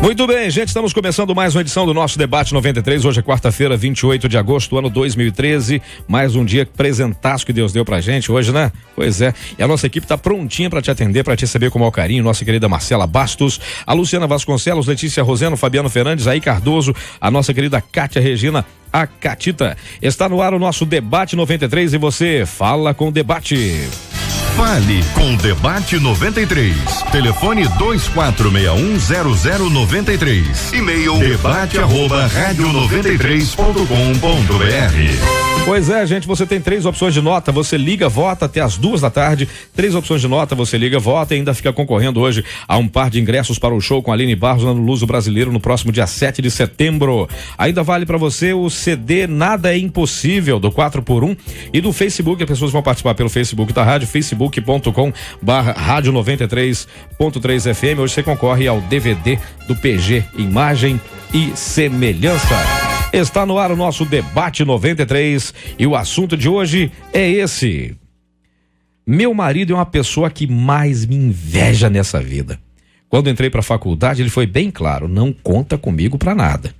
Muito bem, gente, estamos começando mais uma edição do nosso Debate 93, hoje é quarta-feira, 28 de agosto, ano 2013, mais um dia presentaço que Deus deu pra gente hoje, né? Pois é, e a nossa equipe tá prontinha pra te atender, pra te receber com o maior carinho, nossa querida Marcela Bastos, a Luciana Vasconcelos, Letícia Roseno, Fabiano Fernandes, Aí Cardoso, a nossa querida Kátia Regina, a Catita. Está no ar o nosso Debate 93 e você fala com o debate. Fale com o Debate 93. Telefone 24610093. E-mail debate@radio93.com.br. Pois é, gente, você tem 3 opções de nota, você liga, vota até as 14h, 3 opções de nota, você liga, vota e ainda fica concorrendo hoje a um par de ingressos para o show com a Aline Barros no Luso Brasileiro no próximo dia 7 de setembro. Ainda vale para você o CD Nada é Impossível, do 4x1 e do Facebook, as pessoas vão participar pelo Facebook da rádio, facebook.com/rádio 93.3 FM. Hoje você concorre ao DVD do PG Imagem e Semelhança. Está no ar o nosso Debate 93 e o assunto de hoje é esse: meu marido é uma pessoa que mais me inveja nessa vida. Quando entrei para a faculdade, ele foi bem claro, não conta comigo para nada.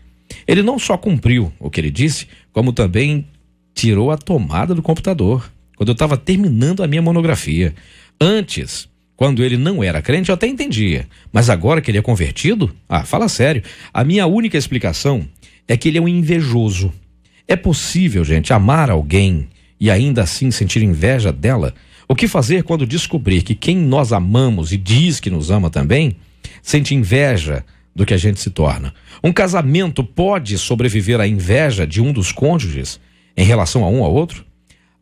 Ele não só cumpriu o que ele disse, como também tirou a tomada do computador quando eu estava terminando a minha monografia. Antes, quando ele não era crente, eu até entendia, mas agora que ele é convertido, fala sério, a minha única explicação é que ele é um invejoso. É possível, gente, amar alguém e ainda assim sentir inveja dela? O que fazer quando descobrir que quem nós amamos e diz que nos ama também, sente inveja do que a gente se torna? Um casamento pode sobreviver à inveja de um dos cônjuges em relação a um ao outro?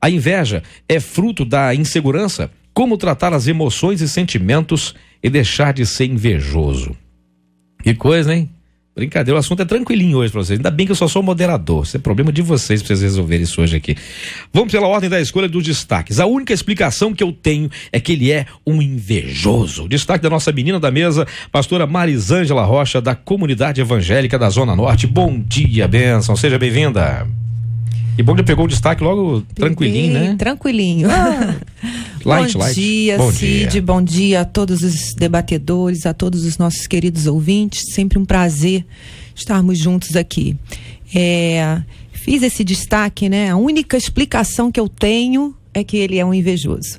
A inveja é fruto da insegurança? Como tratar as emoções e sentimentos e deixar de ser invejoso? Que coisa, hein? Brincadeira, o assunto é tranquilinho hoje pra vocês. Ainda bem que eu só sou moderador. Isso é problema de vocês pra vocês resolverem isso hoje aqui. Vamos pela ordem da escolha dos destaques. A única explicação que eu tenho é que ele é um invejoso. O destaque da nossa menina da mesa, pastora Marisângela Rocha, da Comunidade Evangélica da Zona Norte. Bom dia, bênção. Seja bem-vinda. E bom que pegou o destaque logo tranquilinho, né? Tranquilinho. Light. Bom dia, Cid. Bom dia a todos os debatedores, a todos os nossos queridos ouvintes. Sempre um prazer estarmos juntos aqui. Fiz esse destaque, né? A única explicação que eu tenho é que ele é um invejoso.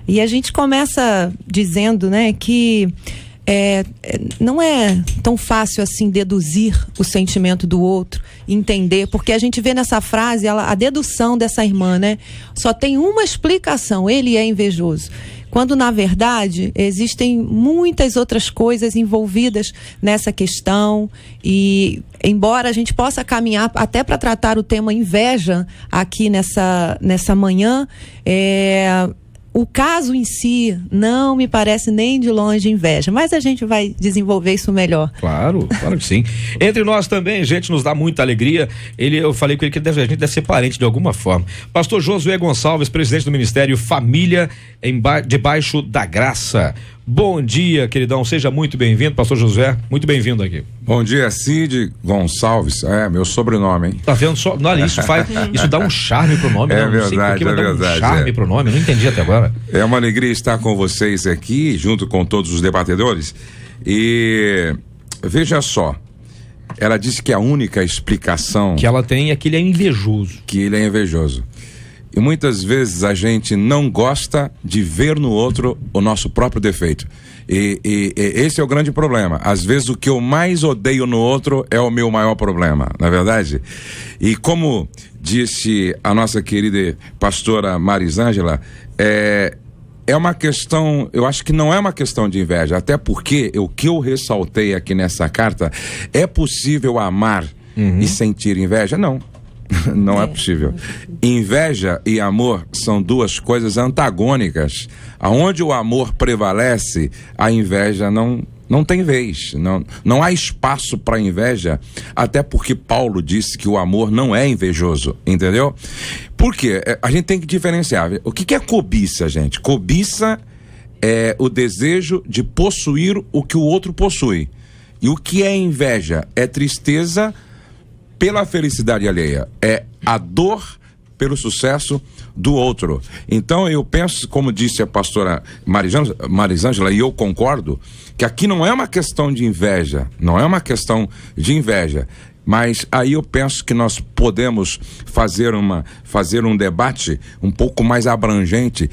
E a gente começa dizendo, né, que não é tão fácil assim deduzir o sentimento do outro, entender, porque a gente vê nessa frase a dedução dessa irmã, né? Só tem uma explicação: ele é invejoso. Quando na verdade existem muitas outras coisas envolvidas nessa questão, e embora a gente possa caminhar até para tratar o tema inveja aqui nessa manhã, o caso em si não me parece nem de longe inveja, mas a gente vai desenvolver isso melhor. Claro que sim. Entre nós também, gente, nos dá muita alegria. Eu falei com ele que a gente deve ser parente de alguma forma. Pastor Josué Gonçalves, presidente do Ministério Família debaixo da Graça. Bom dia, queridão, seja muito bem-vindo, pastor Josué, muito bem-vindo aqui. Bom dia, Cid Gonçalves, meu sobrenome, hein? Tá vendo só? Não, isso dá um charme pro nome, não sei porque, mas dá um charme pro nome, eu não entendi até agora. É uma alegria estar com vocês aqui, junto com todos os debatedores, e veja só, ela disse que a única explicação que ela tem é que ele é invejoso. E muitas vezes a gente não gosta de ver no outro o nosso próprio defeito. E esse é o grande problema. Às vezes o que eu mais odeio no outro é o meu maior problema, não é verdade? E como disse a nossa querida pastora Marisângela, é uma questão, eu acho que não é uma questão de inveja, até porque o que eu ressaltei aqui nessa carta, é possível amar e sentir inveja? Não. Não é possível. Inveja e amor são duas coisas antagônicas. Aonde o amor prevalece, a inveja não tem vez. Não há espaço para inveja, até porque Paulo disse que o amor não é invejoso, entendeu? Por quê? A gente tem que diferenciar. O que é cobiça, gente? Cobiça é o desejo de possuir o que o outro possui. E o que é inveja? É tristeza pela felicidade alheia, é a dor pelo sucesso do outro. Então eu penso, como disse a pastora Marisângela, e eu concordo, que aqui não é uma questão de inveja, mas aí eu penso que nós podemos fazer um debate um pouco mais abrangente,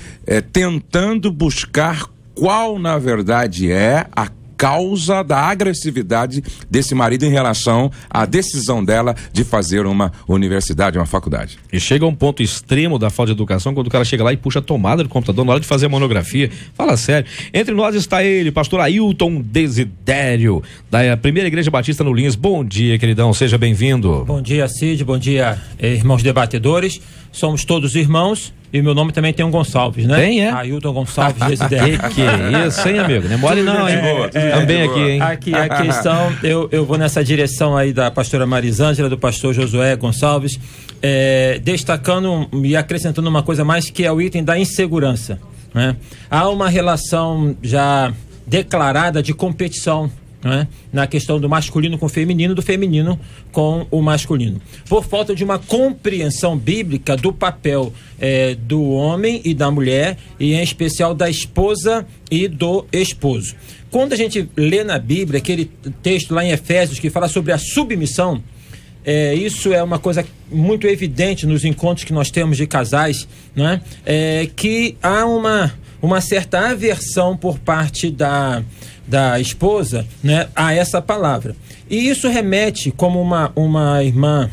tentando buscar qual na verdade é a causa da agressividade desse marido em relação à decisão dela de fazer uma universidade, uma faculdade. E chega a um ponto extremo da falta de educação quando o cara chega lá e puxa a tomada do computador na hora de fazer a monografia. Fala sério. Entre nós está ele, pastor Ailton Desidério, da Primeira Igreja Batista no Lins. Bom dia, queridão, seja bem-vindo. Bom dia, Cid, bom dia, irmãos debatedores. Somos todos irmãos. E meu nome também tem um Gonçalves, né? Tem, é? Ailton Gonçalves Desidério. Que é isso, hein, amigo? Não é mole não, hein? Também aqui, hein? Aqui a questão, eu vou nessa direção aí da pastora Marisângela, do pastor Josué Gonçalves, destacando e acrescentando uma coisa mais, que é o item da insegurança, né? Há uma relação já declarada de competição, né, na questão do masculino com o feminino, do feminino com o masculino, por falta de uma compreensão bíblica do papel do homem e da mulher, e em especial da esposa e do esposo. Quando a gente lê na Bíblia aquele texto lá em Efésios que fala sobre a submissão, isso é uma coisa muito evidente nos encontros que nós temos de casais, né, que há uma certa aversão por parte da esposa, né, a essa palavra. E isso remete, como uma irmã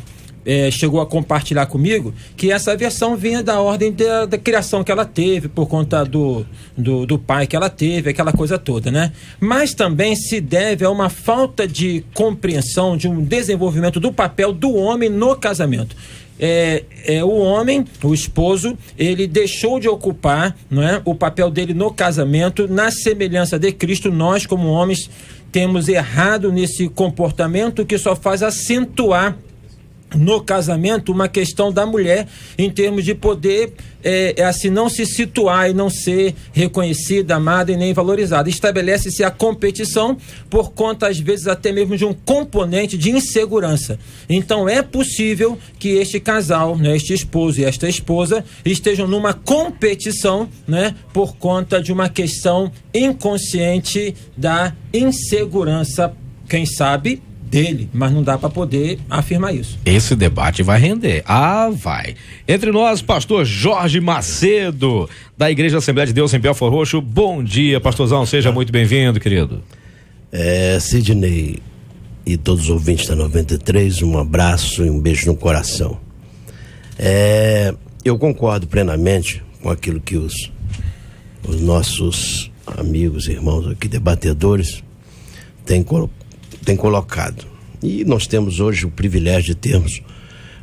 chegou a compartilhar comigo, que essa versão vinha da ordem da criação que ela teve, por conta do pai que ela teve, aquela coisa toda, né? Mas também se deve a uma falta de compreensão, de um desenvolvimento do papel do homem no casamento. O homem, o esposo, ele deixou de ocupar, não é, o papel dele no casamento, na semelhança de Cristo. Nós, como homens, temos errado nesse comportamento que só faz acentuar no casamento uma questão da mulher, em termos de poder assim, não se situar e não ser reconhecida, amada e nem valorizada. Estabelece-se a competição por conta, às vezes, até mesmo de um componente de insegurança. Então é possível que este casal, né, este esposo e esta esposa, estejam numa competição, né, por conta de uma questão inconsciente da insegurança, quem sabe dele, mas não dá para poder afirmar isso. Esse debate vai render. Vai. Entre nós, pastor Jorge Macedo, da Igreja Assembleia de Deus em Belford Roxo. Bom dia, pastorzão, seja muito bem-vindo, querido. Sidney e todos os ouvintes da 93, um abraço e um beijo no coração. Eu concordo plenamente com aquilo que os nossos amigos, irmãos aqui, debatedores, têm colocado. E nós temos hoje o privilégio de termos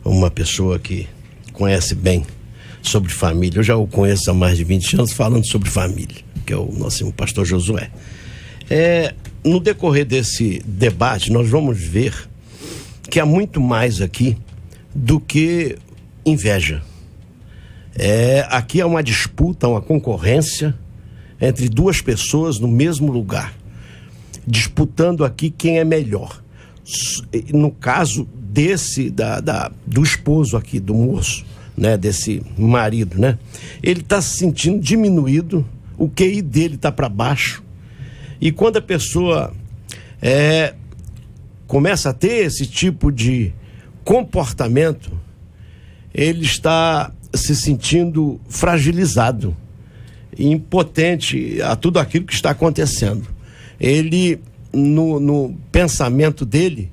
uma pessoa que conhece bem sobre família. Eu já o conheço há mais de 20 anos falando sobre família, que é o nosso pastor Josué. No decorrer desse debate, nós vamos ver que há muito mais aqui do que inveja. Aqui há uma disputa, uma concorrência entre duas pessoas no mesmo lugar, disputando aqui quem é melhor. No caso do esposo aqui, do moço, né, desse marido, né, ele está se sentindo diminuído, o QI dele está para baixo, e quando a pessoa começa a ter esse tipo de comportamento, ele está se sentindo fragilizado, impotente a tudo aquilo que está acontecendo. Ele, no pensamento dele,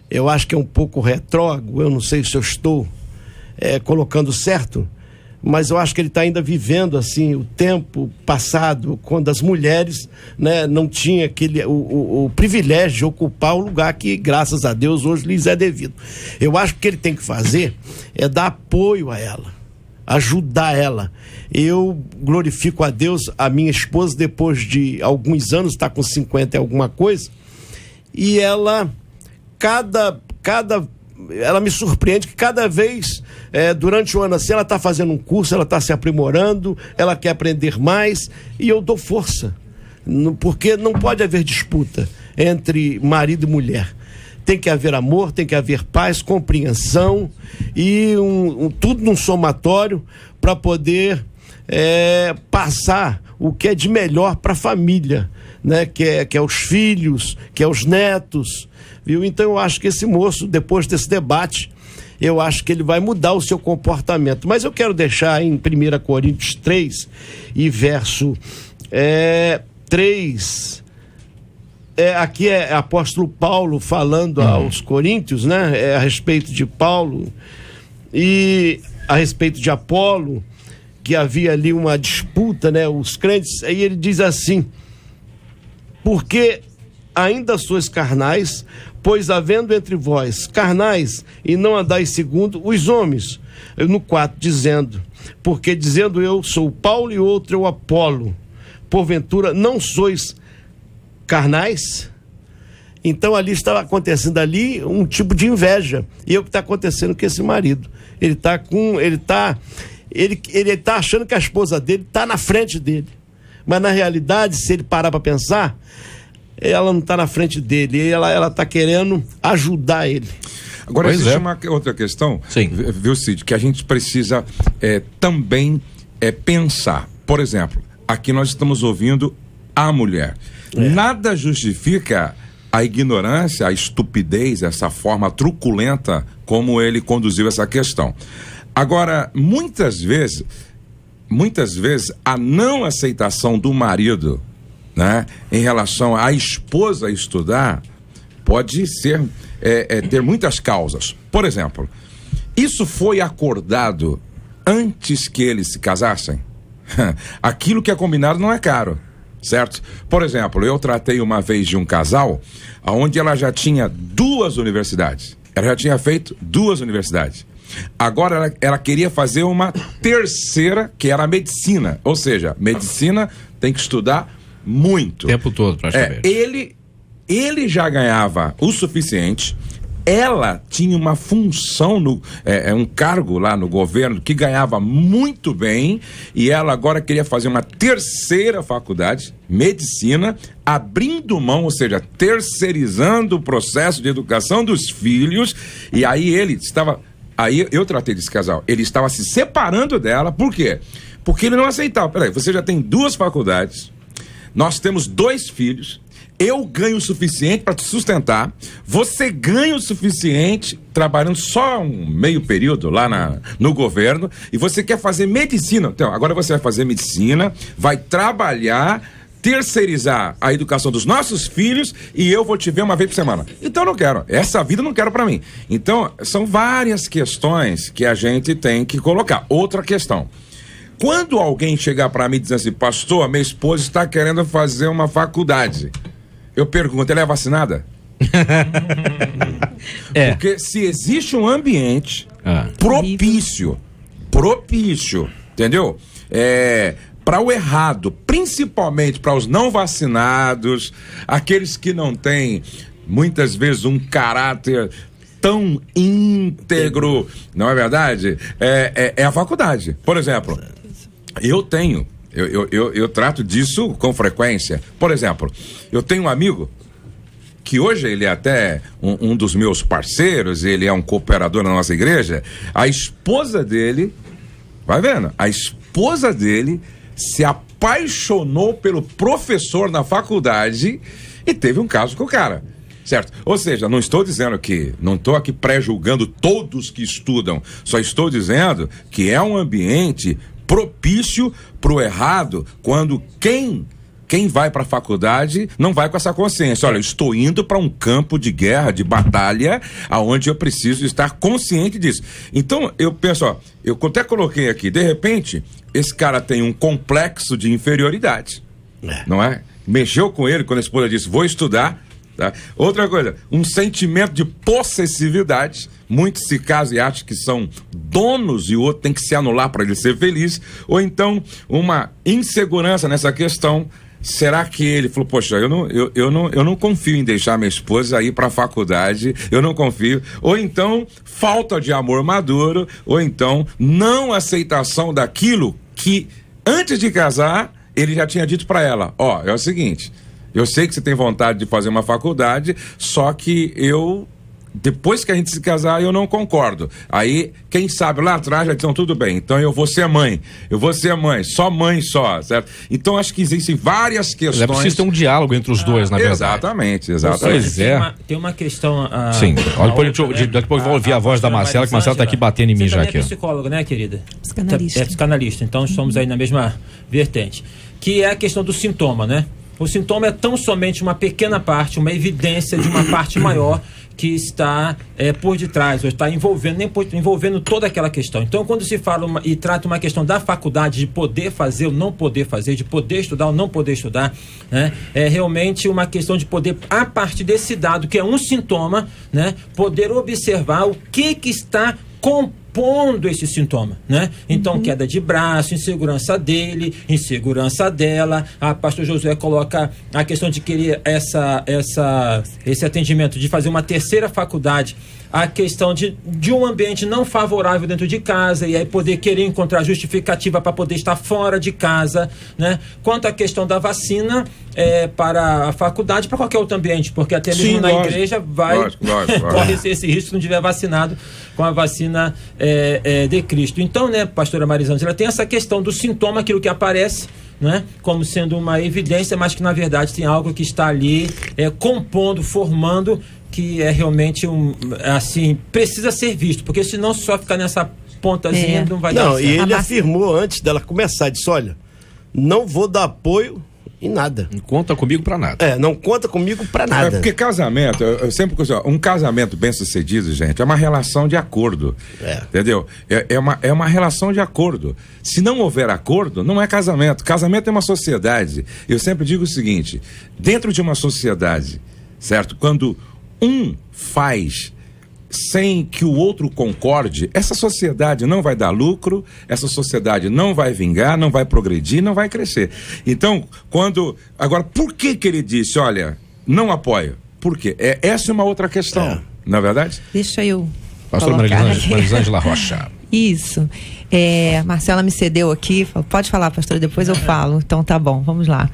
eu acho que é um pouco retrógrado, eu não sei se eu estou colocando certo, mas eu acho que ele está ainda vivendo assim o tempo passado, quando as mulheres, né, não tinham o privilégio de ocupar o lugar que, graças a Deus, hoje lhes é devido. Eu acho que o que ele tem que fazer é dar apoio a ela, ajudar ela. Eu glorifico a Deus, a minha esposa, depois de alguns anos, está com 50 e alguma coisa, e ela, ela me surpreende que cada vez, durante o ano assim, ela está fazendo um curso, ela está se aprimorando, ela quer aprender mais, e eu dou força, porque não pode haver disputa entre marido e mulher. tem que haver amor, tem que haver paz, compreensão e tudo num somatório para poder passar o que é de melhor para a família, né? Que é os filhos, que é os netos, viu? Então eu acho que esse moço, depois desse debate, eu acho que ele vai mudar o seu comportamento. Mas eu quero deixar em 1 Coríntios 3 e verso 3, aqui é apóstolo Paulo falando aos Coríntios, né? A respeito de Paulo e a respeito de Apolo, que havia ali uma disputa, né? Os crentes, aí ele diz assim: porque ainda sois carnais, pois havendo entre vós carnais e não andais segundo os homens. No 4, dizendo, porque dizendo eu sou Paulo e outro eu Apolo, porventura não sois carnais? Então ali estava acontecendo ali um tipo de inveja, e é o que está acontecendo com esse marido. Ele está achando que a esposa dele está na frente dele, mas na realidade, se ele parar para pensar, ela não está na frente dele, ela está querendo ajudar ele. Agora, existe uma outra questão, viu, Cid, que a gente precisa também pensar. Por exemplo, aqui nós estamos ouvindo a mulher. Nada justifica a ignorância, a estupidez, essa forma truculenta como ele conduziu essa questão. Agora, muitas vezes, a não aceitação do marido, né, em relação à esposa estudar, pode ser ter muitas causas. Por exemplo, isso foi acordado antes que eles se casassem? Aquilo que é combinado não é caro, certo? Por exemplo, eu tratei uma vez de um casal onde ela já tinha 2 universidades. Ela já tinha feito 2 universidades. Agora ela queria fazer uma terceira, que era a medicina. Ou seja, medicina tem que estudar muito. O tempo todo, praticamente. Ele já ganhava o suficiente. Ela tinha uma função, um cargo lá no governo que ganhava muito bem, e ela agora queria fazer uma terceira faculdade, medicina, abrindo mão, ou seja, terceirizando o processo de educação dos filhos. E aí aí eu tratei desse casal, ele estava se separando dela. Por quê? Porque ele não aceitava. Peraí, você já tem 2 faculdades, nós temos 2 filhos, eu ganho o suficiente para te sustentar, você ganha o suficiente trabalhando só um meio período lá no governo, e você quer fazer medicina. Então, agora você vai fazer medicina, vai trabalhar, terceirizar a educação dos nossos filhos, e eu vou te ver uma vez por semana. Então eu não quero, essa vida eu não quero para mim. Então, são várias questões que a gente tem que colocar. Outra questão: quando alguém chegar para mim e dizer assim, pastor, minha esposa está querendo fazer uma faculdade, eu pergunto, ela é vacinada? Porque se existe um ambiente propício, entendeu? Para o errado, principalmente para os não vacinados, aqueles que não têm, muitas vezes, um caráter tão íntegro, não é verdade? É a faculdade. Por exemplo, eu trato disso com frequência. Por exemplo, eu tenho um amigo que hoje ele é até um dos meus parceiros, ele é um cooperador na nossa igreja. A esposa dele, vai vendo, a esposa dele se apaixonou pelo professor na faculdade e teve um caso com o cara, certo? Ou seja, não estou aqui pré-julgando todos que estudam, só estou dizendo que é um ambiente propício pro errado, quando quem vai para a faculdade não vai com essa consciência. Olha, eu estou indo para um campo de guerra, de batalha, aonde eu preciso estar consciente disso. Então, eu penso, eu até coloquei aqui, de repente, esse cara tem um complexo de inferioridade, não é? Mexeu com ele quando a esposa disse, vou estudar, tá? Outra coisa, um sentimento de possessividade. Muitos se casam e acham que são donos e o outro tem que se anular para ele ser feliz. Ou então, uma insegurança nessa questão. Será que ele falou, poxa, eu não confio em deixar minha esposa ir para a faculdade, eu não confio. Ou então, falta de amor maduro, ou então, não aceitação daquilo que, antes de casar, ele já tinha dito para ela, é o seguinte, Eu sei que você tem vontade de fazer uma faculdade, só que depois que a gente se casar, eu não concordo. Aí, quem sabe lá atrás já dizem, tudo bem, então eu vou ser mãe, só mãe só, certo? Então acho que existem várias questões. É preciso ter um diálogo entre os dois, na verdade. Exatamente. Pois é. Tem uma questão... Sim, daqui a pouco eu vou ouvir a voz da Marcela, que a Marcela está aqui batendo em mim já aqui. Você é psicóloga, né, querida? Psicanalista. É psicanalista, então estamos aí na mesma vertente. Que é a questão do sintoma, né? O sintoma é tão somente uma pequena parte, uma evidência de uma parte maior que está por detrás, ou está envolvendo toda aquela questão. Então, quando se fala e trata uma questão da faculdade, de poder fazer ou não poder fazer, de poder estudar ou não poder estudar, né, é realmente uma questão de poder, a partir desse dado, que é um sintoma, né, poder observar o que está compondo esse sintoma, né? Então, queda de braço, insegurança dele, insegurança dela. A pastor Josué coloca a questão de querer esse atendimento, de fazer uma terceira faculdade, a questão de um ambiente não favorável dentro de casa, e aí poder querer encontrar justificativa para poder estar fora de casa, né? Quanto à questão da vacina, para a faculdade, para qualquer outro ambiente, porque até mesmo na igreja corre esse risco se não estiver vacinado com a vacina de Cristo. Então, né, pastora Marisângela, tem essa questão do sintoma, aquilo que aparece, né, como sendo uma evidência, mas que na verdade tem algo que está ali compondo, formando, que é realmente precisa ser visto, porque senão só ficar nessa pontazinha não vai dar certo. E ele afirmou antes dela começar, disse, olha, não vou dar apoio em nada. Não conta comigo pra nada. Não conta comigo pra nada. Porque casamento, eu sempre consigo, um casamento bem sucedido, gente, é uma relação de acordo. Entendeu? É uma relação de acordo. Se não houver acordo, não é casamento. Casamento é uma sociedade. Eu sempre digo o seguinte, dentro de uma sociedade, certo? Quando um faz sem que o outro concorde, essa sociedade não vai dar lucro, essa sociedade não vai vingar, não vai progredir, não vai crescer. Então, agora, por que ele disse, olha, não apoio? Por quê? Essa é uma outra questão, não é verdade? Deixa eu pastor Marisângela Rocha. Isso. Marcela me cedeu aqui, pode falar, pastora, depois eu falo. Então tá bom, vamos lá.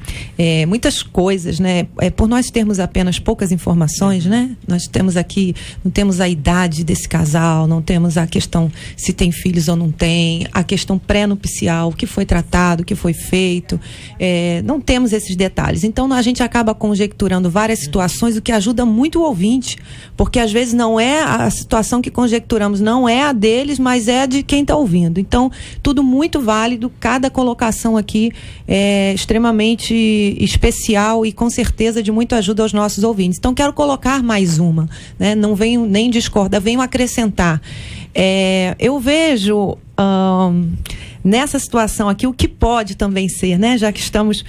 Muitas coisas, né? Por nós termos apenas poucas informações, né? Nós temos aqui, não temos a idade desse casal, não temos a questão se tem filhos ou não tem, a questão pré-nupcial, o que foi tratado, o que foi feito, não temos esses detalhes. Então a gente acaba conjecturando várias situações, o que ajuda muito o ouvinte, porque às vezes não é a situação que conjecturamos, não é a deles, mas é de quem está ouvindo. Então, tudo muito válido, cada colocação aqui é extremamente especial e com certeza de muita ajuda aos nossos ouvintes. Então, quero colocar mais uma, né? Não venho nem discordar, venho acrescentar. Eu vejo nessa situação aqui o que pode também ser, né? Já que estamos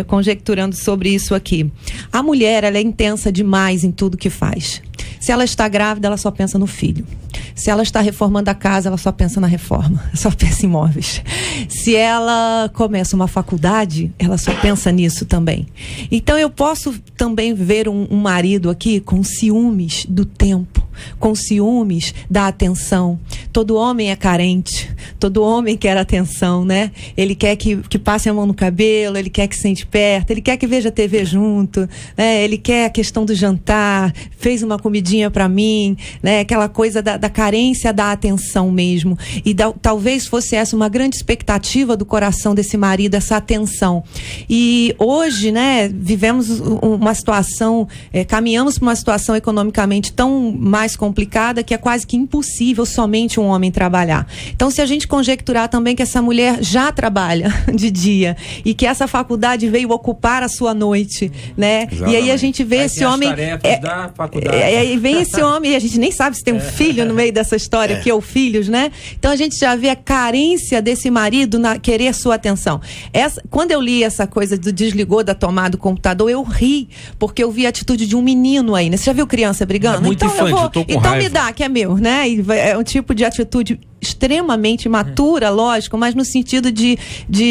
conjecturando sobre isso aqui. A mulher, ela é intensa demais em tudo que faz. Se ela está grávida, ela só pensa no filho. Se ela está reformando a casa, ela só pensa na reforma, só pensa em imóveis. Se ela começa uma faculdade, ela só pensa nisso também. Então eu posso também ver um marido aqui com ciúmes do tempo, com ciúmes da atenção. Todo homem é carente, todo homem quer atenção, né? Ele quer que passe a mão no cabelo, ele quer que sente perto, ele quer que veja TV junto, né? Ele quer a questão do jantar, fez uma comidinha pra mim, né? Aquela coisa da carência da atenção mesmo. E talvez fosse essa uma grande expectativa do coração desse marido, essa atenção. E hoje, né, vivemos uma situação, caminhamos para uma situação economicamente tão mais complicada que é quase que impossível somente um homem trabalhar. Então, se a gente conjecturar também que essa mulher já trabalha de dia e que essa faculdade veio ocupar a sua noite, né? Exatamente. E aí a gente vê esse homem... da faculdade. E vem esse homem, e a gente nem sabe se tem um filho no meio dessa história, que é o filhos, né? Então a gente já vê a carência desse marido na querer sua atenção. Quando eu li essa coisa do desligou da tomada do computador, eu ri, porque eu vi a atitude de um menino aí, né? Você já viu criança brigando? É muito infantil, eu tô com então raiva. Me dá, que é meu, né? E é um tipo de atitude extremamente imatura, lógico, mas no sentido de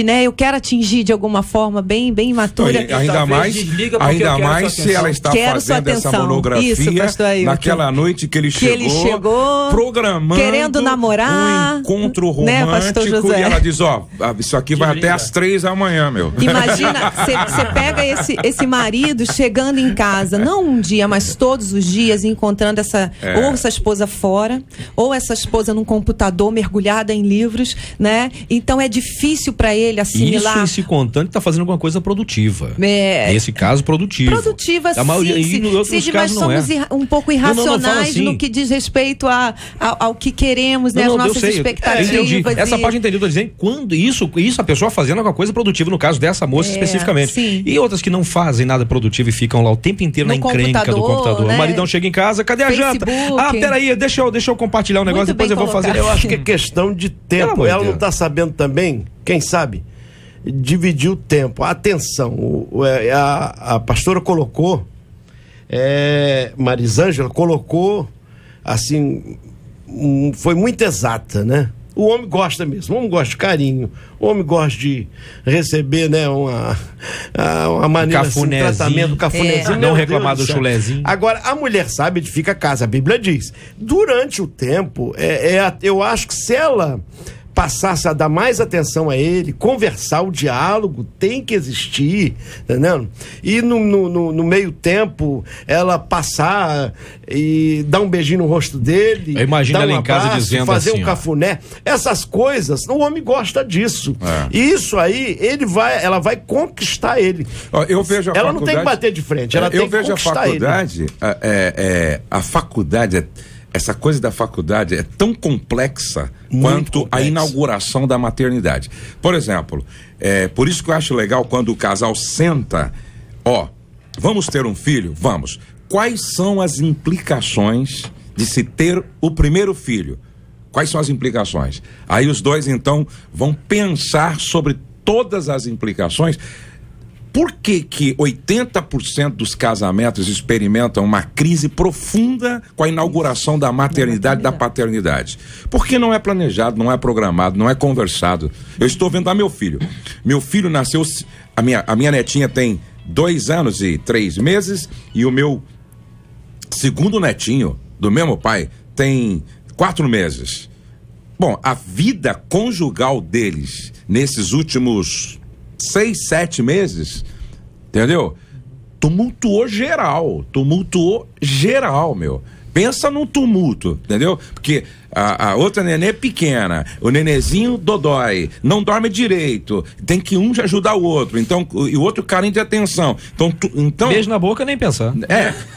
né, eu quero atingir de alguma forma bem imatura. Ainda mais se ela está fazendo essa monografia. Isso, pastor Ailton. Naquela noite que ele chegou programando, querendo namorar, um encontro romântico, né, pastor José? E ela diz, isso aqui vai até às 3 da manhã, meu. Imagina, você pega esse marido chegando em casa, não um dia, mas todos os dias, encontrando ou essa esposa fora, ou essa esposa num computador mergulhada em livros, né? Então é difícil para ele assimilar. Isso em se contando que tá fazendo alguma coisa produtiva. Nesse caso, produtiva. Produtiva, sim. Mas somos um pouco irracionais no que diz respeito ao que queremos, né? As nossas expectativas. Essa parte entendi, tô dizendo, quando isso a pessoa fazendo alguma coisa produtiva, no caso dessa moça especificamente. Sim. E outras que não fazem nada produtivo e ficam lá o tempo inteiro na encrenca do computador. Né? O maridão chega em casa, cadê a janta? Peraí, deixa eu compartilhar um negócio, depois eu vou fazer. Eu acho que é questão de tempo. Ela não está sabendo também, quem sabe, dividir o tempo, a atenção. A pastora colocou, Marisângela colocou, assim, foi muito exata, né? O homem gosta mesmo, o homem gosta de carinho, o homem gosta de receber, né, uma maneira assim, um tratamento, cafunézinho. Não reclamar do chulezinho. Agora, a mulher sabe edifica a casa, a Bíblia diz. Durante o tempo, eu acho que se ela passasse a dar mais atenção a ele, conversar, o diálogo tem que existir, entendeu? E no meio tempo, ela passar e dar um beijinho no rosto dele, imagina ela em casa dizendo fazer assim, um cafuné, essas coisas, o homem gosta disso. E isso aí, ela vai conquistar ele. Eu vejo ela não tem que bater de frente, ela tem que conquistar ele. A faculdade, essa coisa da faculdade é tão complexa quanto a inauguração da maternidade. Por exemplo, por isso que eu acho legal quando o casal senta, vamos ter um filho? Vamos. Quais são as implicações de se ter o primeiro filho? Quais são as implicações? Aí os dois, então, vão pensar sobre todas as implicações. Por que 80% dos casamentos experimentam uma crise profunda com a inauguração da maternidade e da paternidade? Porque não é planejado, não é programado, não é conversado. Eu estou vendo meu filho. Meu filho nasceu, a minha netinha tem 2 anos e 3 meses e o meu segundo netinho, do mesmo pai, tem 4 meses. Bom, a vida conjugal deles nesses últimos 6, 7 meses, entendeu? Tumultuou geral, meu. Pensa num tumulto, entendeu? Porque a outra nenê é pequena, o nenezinho dodói, não dorme direito, tem que um ajudar o outro, então, e o outro carente de atenção. Então beijo na boca, nem pensar.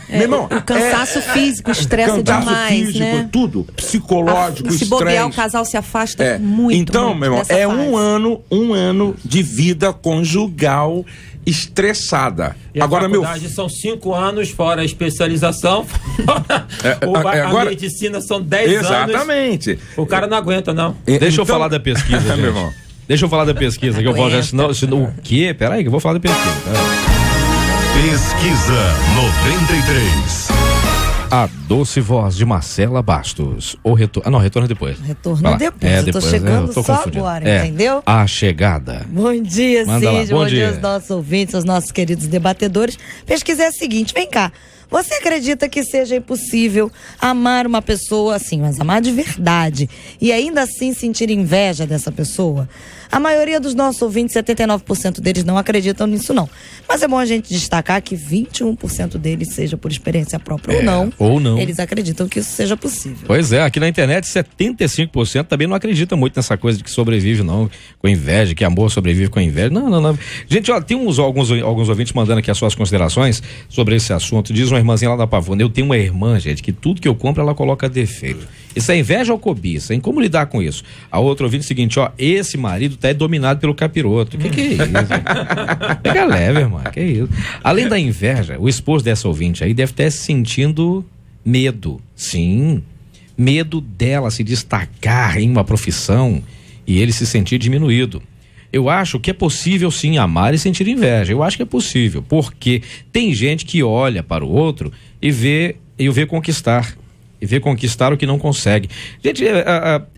Meu irmão, o cansaço físico estressa demais, físico, né? Tudo, psicológico, se bobear, o casal se afasta muito. Então, meu irmão, um ano de vida conjugal estressada. E agora, são 5 anos fora a especialização. A medicina são 10 anos. Exatamente. O cara não aguenta, não. Deixa eu falar da pesquisa, gente. Meu irmão. Deixa eu falar da pesquisa, que eu vou já, senão o quê? Peraí, que eu vou falar da pesquisa. Pesquisa 93. A doce voz de Marcela Bastos. Retorna depois. Retorna depois. Eu tô chegando só agora, entendeu? A chegada. Bom dia, Cid. Bom dia aos nossos ouvintes, aos nossos queridos debatedores. Pesquisa é a seguinte, vem cá. Você acredita que seja impossível amar uma pessoa assim, mas amar de verdade, e ainda assim sentir inveja dessa pessoa? A maioria dos nossos ouvintes, 79% deles não acreditam nisso não. Mas é bom a gente destacar que 21% deles, seja por experiência própria ou não, eles acreditam que isso seja possível. Pois é, aqui na internet 75% também não acredita muito nessa coisa de que sobrevive não, com inveja, que amor sobrevive com inveja. Não. Gente, tem alguns ouvintes mandando aqui as suas considerações sobre esse assunto. Diz uma irmãzinha lá da Pavuna, eu tenho uma irmã, gente, que tudo que eu compro ela coloca defeito. Isso é inveja ou cobiça, hein? Como lidar com isso? A outra ouvinte é o seguinte, esse marido tá dominado pelo capiroto. Que é isso? Pega leve, irmão, que é isso? Além da inveja, o esposo dessa ouvinte aí deve estar sentindo medo. Sim, medo dela se destacar em uma profissão e ele se sentir diminuído. Eu acho que é possível sim amar e sentir inveja. Eu acho que é possível, porque tem gente que olha para o outro e o vê conquistar. e vê conquistar o que não consegue. Gente,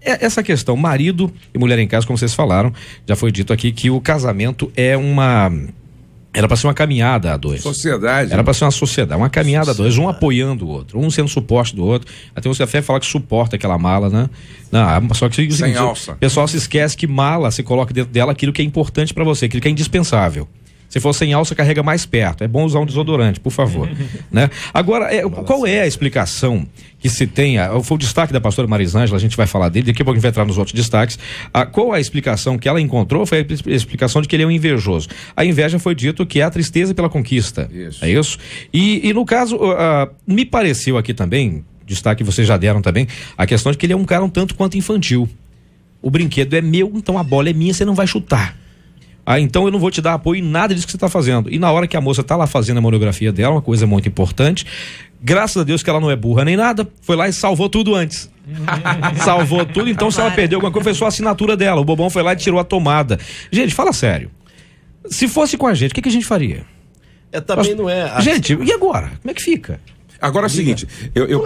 essa questão, marido e mulher em casa, como vocês falaram, já foi dito aqui que o casamento era para ser uma caminhada a dois. Sociedade. Era para ser uma sociedade, uma caminhada a dois, um apoiando o outro, um sendo suporte do outro. Até você até fala que suporta aquela mala, né? Não, só que sem alça. O pessoal se esquece que mala, se coloca dentro dela aquilo que é importante para você, aquilo que é indispensável. Se for sem alça, carrega mais perto. É bom usar um desodorante, por favor. Né? Agora, qual é a explicação que se tenha? Foi o destaque da pastora Marisângela, a gente vai falar dele, daqui a pouco a gente vai entrar nos outros destaques. Qual a explicação que ela encontrou? Foi a explicação de que ele é um invejoso. A inveja foi dito que é a tristeza pela conquista. Isso. É isso? E no caso, me pareceu aqui também, destaque que vocês já deram também, a questão de que ele é um cara um tanto quanto infantil. O brinquedo é meu, então a bola é minha, você não vai chutar. Então eu não vou te dar apoio em nada disso que você está fazendo. E na hora que a moça está lá fazendo a monografia dela, uma coisa muito importante, graças a Deus que ela não é burra nem nada, foi lá e salvou tudo antes. Salvou tudo, então se ela perdeu alguma coisa, foi só a assinatura dela. O bobão foi lá e tirou a tomada. Gente, fala sério. Se fosse com a gente, o que a gente faria? Também não é... Gente, e agora? Como é que fica? Agora é o seguinte, eu Eu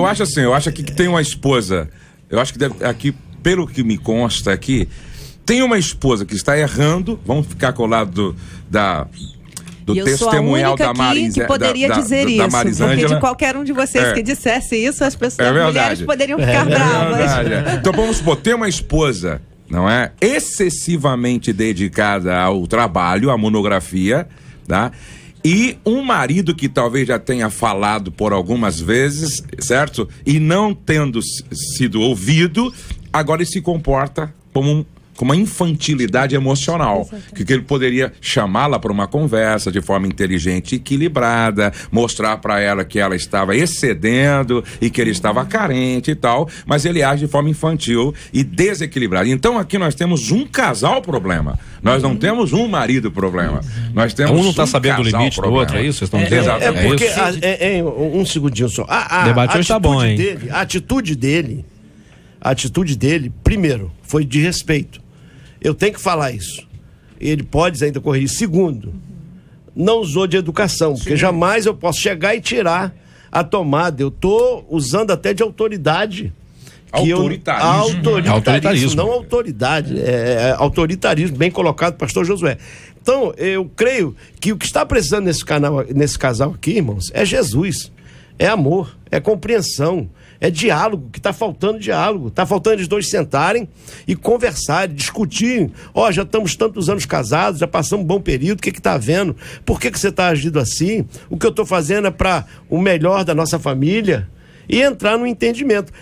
acho assim, que tem uma esposa... Eu acho que aqui, pelo que me consta aqui, tem uma esposa que está errando. Vamos ficar com o lado do testemunhal da Marisângela. Que poderia dizer isso, porque de qualquer um de vocês que dissesse isso, as pessoas, as mulheres poderiam ficar bravas. Então vamos supor, tem uma esposa, não é, excessivamente dedicada ao trabalho, à monografia, tá? E um marido que talvez já tenha falado por algumas vezes, certo? E não tendo sido ouvido, agora ele se comporta como uma infantilidade emocional. Que ele poderia chamá-la para uma conversa de forma inteligente e equilibrada, mostrar para ela que ela estava excedendo e que ele estava carente e tal, mas ele age de forma infantil e desequilibrada. Então aqui nós temos um casal problema. Nós não temos um marido problema. Nós temos um não está sabendo o limite do outro, é isso? Vocês estão dizendo? Porque um segundinho só. O debate hoje tá bom, hein? A atitude dele, primeiro, foi de respeito. Eu tenho que falar isso. Ele pode ainda corrigir. Segundo, não usou de educação, porque jamais eu posso chegar e tirar a tomada. Eu estou usando até de autoridade. Autoritarismo. Não autoridade. É autoritarismo, bem colocado, pastor Josué. Então, eu creio que o que está precisando nesse casal aqui, irmãos, é Jesus. É amor, é compreensão, é diálogo, que está faltando diálogo. Está faltando eles dois sentarem e conversarem, discutirem. Já estamos tantos anos casados, já passamos um bom período, o que está havendo? Por que você está agindo assim? O que eu estou fazendo é para o melhor da nossa família? E entrar no entendimento.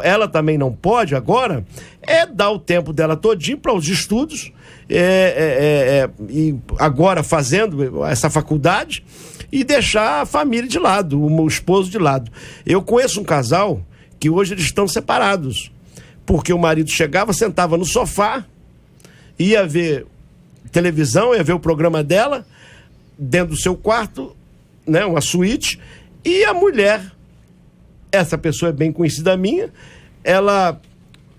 Ela também não pode agora dar o tempo dela todinho para os estudos, e agora fazendo essa faculdade, e deixar a família de lado, o esposo de lado. Eu conheço um casal que hoje eles estão separados, porque o marido chegava, sentava no sofá, ia ver televisão, ia ver o programa dela, dentro do seu quarto, né, uma suíte, e a mulher, essa pessoa é bem conhecida minha, ela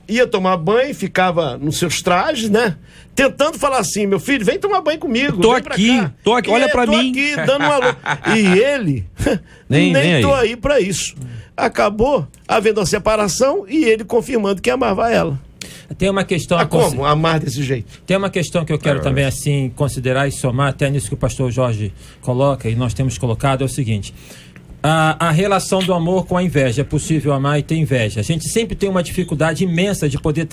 ia tomar banho, ficava nos seus trajes, né? Tentando falar assim, meu filho, vem tomar banho comigo. Tô aqui, olha pra mim. Tô aqui, dando um alô. E ele, nem tô aí pra isso. Acabou havendo uma separação e ele confirmando que amava ela. Tem uma questão... Como amar desse jeito? Tem uma questão que eu quero também, assim, considerar e somar, até nisso que o pastor Jorge coloca, e nós temos colocado, é o seguinte... A relação do amor com a inveja. É possível amar e ter inveja. A gente sempre tem uma dificuldade imensa de poder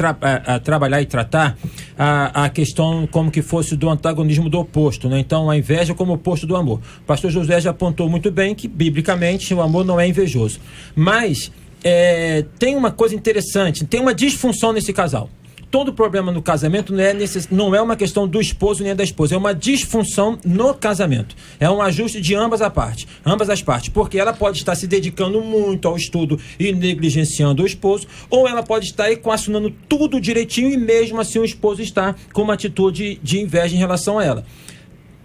trabalhar e tratar a questão como que fosse do antagonismo do oposto, né? Então, a inveja como oposto do amor. O pastor Josué já apontou muito bem que, biblicamente, o amor não é invejoso. Mas tem uma coisa interessante, tem uma disfunção nesse casal. Todo problema no casamento não é uma questão do esposo nem da esposa, é uma disfunção no casamento. É um ajuste de ambas as partes, porque ela pode estar se dedicando muito ao estudo e negligenciando o esposo, ou ela pode estar equacionando tudo direitinho e mesmo assim o esposo está com uma atitude de inveja em relação a ela.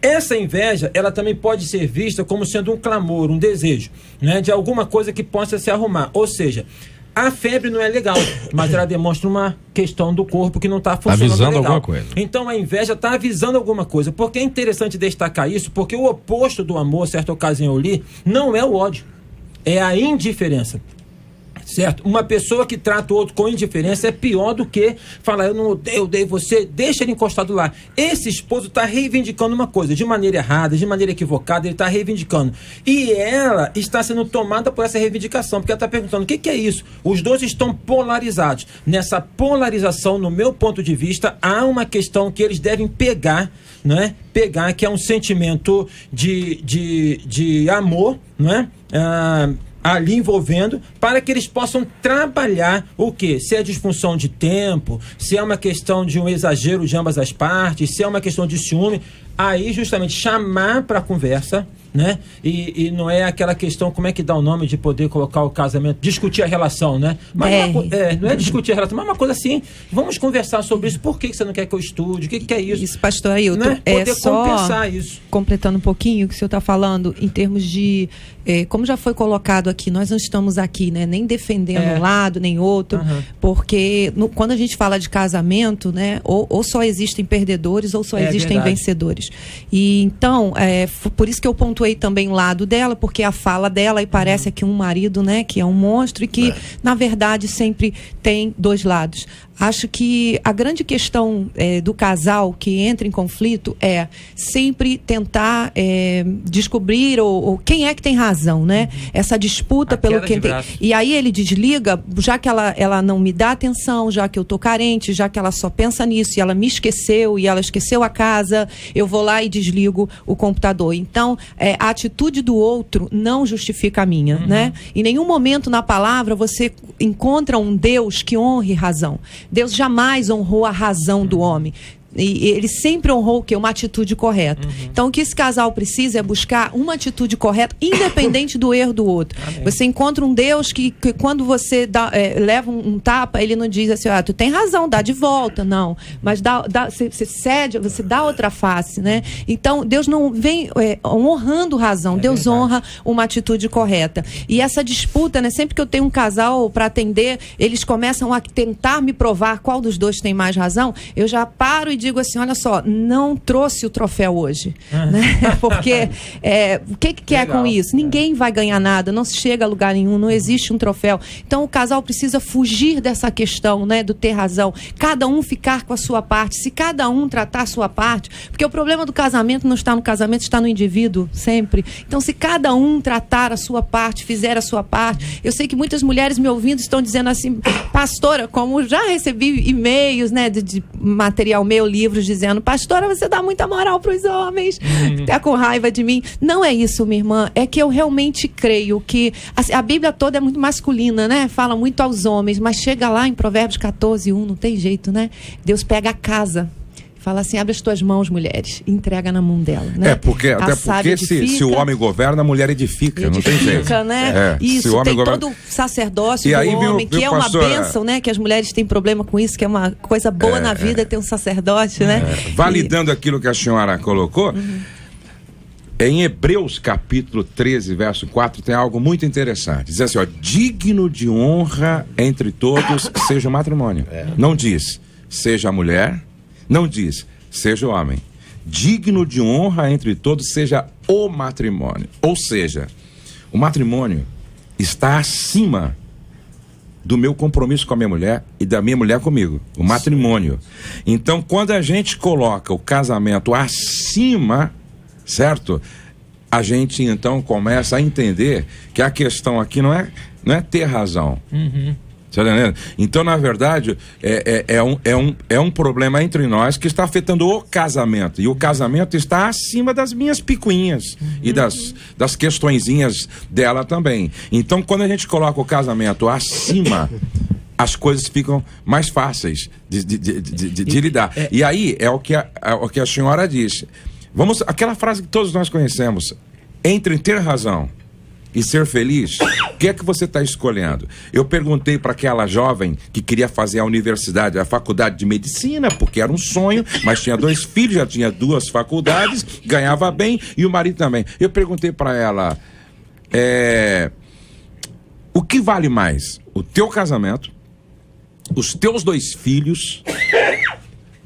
Essa inveja, ela também pode ser vista como sendo um clamor, um desejo, né, de alguma coisa que possa se arrumar, ou seja... A febre não é legal, mas ela demonstra uma questão do corpo que não está funcionando avisando legal. alguma coisa. Então a inveja está avisando alguma coisa. Porque é interessante destacar isso, porque o oposto do amor, certa ocasião eu li, não é o ódio, é a indiferença. Certo? Uma pessoa que trata o outro com indiferença é pior do que falar, eu não odeio, odeio você, deixa ele encostado lá. Esse esposo está reivindicando uma coisa, de maneira errada, de maneira equivocada, ele está reivindicando. E ela está sendo tomada por essa reivindicação, porque ela está perguntando, o que é isso? Os dois estão polarizados. Nessa polarização, no meu ponto de vista, há uma questão que eles devem pegar, né? Pegar, que é um sentimento de amor, não é? Ali envolvendo, para que eles possam trabalhar o quê? Se é disfunção de tempo, se é uma questão de um exagero de ambas as partes, se é uma questão de ciúme, aí justamente chamar para a conversa, né? E não é aquela questão, como é que dá o nome de poder colocar o casamento, discutir a relação, né? Mas não é discutir a relação, mas uma coisa assim, vamos conversar sobre isso, por que você não quer que eu estude, o que é isso? Isso, pastor Ailton, né? Poder compensar isso. Completando um pouquinho o que o senhor está falando, em termos de, como já foi colocado aqui, nós não estamos aqui, né, nem defendendo um lado, nem outro, porque quando a gente fala de casamento, né, ou só existem perdedores, ou só existem vencedores. E então, por isso que eu pontuei também o lado dela, porque a fala dela, e parece que um marido, né, que é um monstro, e que, na verdade, sempre tem dois lados. Acho que a grande questão do casal que entra em conflito é sempre tentar descobrir ou quem é que tem razão, né? Essa disputa pelo quem tem. E aí ele desliga, já que ela não me dá atenção, já que eu tô carente, já que ela só pensa nisso e ela me esqueceu e ela esqueceu a casa, eu vou lá e desligo o computador. Então, a atitude do outro não justifica a minha, né? Em nenhum momento na palavra você encontra um Deus que honre razão. Deus jamais honrou a razão do homem. E ele sempre honrou o quê? Uma atitude correta. Então, o que esse casal precisa é buscar uma atitude correta, independente do erro do outro. Amém. Você encontra um Deus que quando você leva um tapa, ele não diz assim, tu tem razão, dá de volta. Não. Mas você cede, você dá outra face, né? Então, Deus não vem honrando razão. Deus verdade. Honra uma atitude correta. E essa disputa, né? Sempre que eu tenho um casal para atender, eles começam a tentar me provar qual dos dois tem mais razão, eu já paro e digo assim, olha só, não trouxe o troféu hoje, né? Porque o que é com isso? Ninguém vai ganhar nada, não se chega a lugar nenhum, não existe um troféu. Então o casal precisa fugir dessa questão, né, do ter razão, cada um ficar com a sua parte, se cada um tratar a sua parte, porque o problema do casamento não está no casamento, está no indivíduo, sempre. Então se cada um tratar a sua parte, fizer a sua parte, eu sei que muitas mulheres me ouvindo estão dizendo assim, pastora, como já recebi e-mails, né, de material meu, livros dizendo, pastora, você dá muita moral para os homens, tá com raiva de mim. Não é isso, minha irmã, é que eu realmente creio que a Bíblia toda é muito masculina, né? Fala muito aos homens, mas chega lá em Provérbios 14:1, não tem jeito, né? Deus pega a casa, fala assim, abre as tuas mãos, mulheres, e entrega na mão dela, né? Até porque se o homem governa, a mulher edifica, não tem jeito. Né? Isso, tem todo o sacerdócio do homem, que é uma bênção, né? Que as mulheres têm problema com isso, que é uma coisa boa na vida, ter um sacerdote, né? Validando aquilo que a senhora colocou, em Hebreus capítulo 13, verso 4, tem algo muito interessante. Diz assim, digno de honra entre todos seja o matrimônio. Não diz, seja a mulher, não diz, seja o homem. Digno de honra entre todos seja o matrimônio. Ou seja, o matrimônio está acima do meu compromisso com a minha mulher e da minha mulher comigo. O matrimônio. Então, quando a gente coloca o casamento acima, certo? A gente, então, começa a entender que a questão aqui não é ter razão. Tá entendendo? Então, na verdade, é um problema entre nós que está afetando o casamento. E o casamento está acima das minhas picuinhas e das questõezinhas dela também. Então, quando a gente coloca o casamento acima, as coisas ficam mais fáceis de lidar. E aí é o que a senhora disse. Aquela frase que todos nós conhecemos, entre ter razão e ser feliz, o que é que você está escolhendo? Eu perguntei para aquela jovem que queria fazer a universidade, a faculdade de medicina, porque era um sonho, mas tinha 2 filhos, já tinha 2 faculdades, ganhava bem e o marido também. Eu perguntei para ela, O que vale mais? O teu casamento, os teus 2 filhos,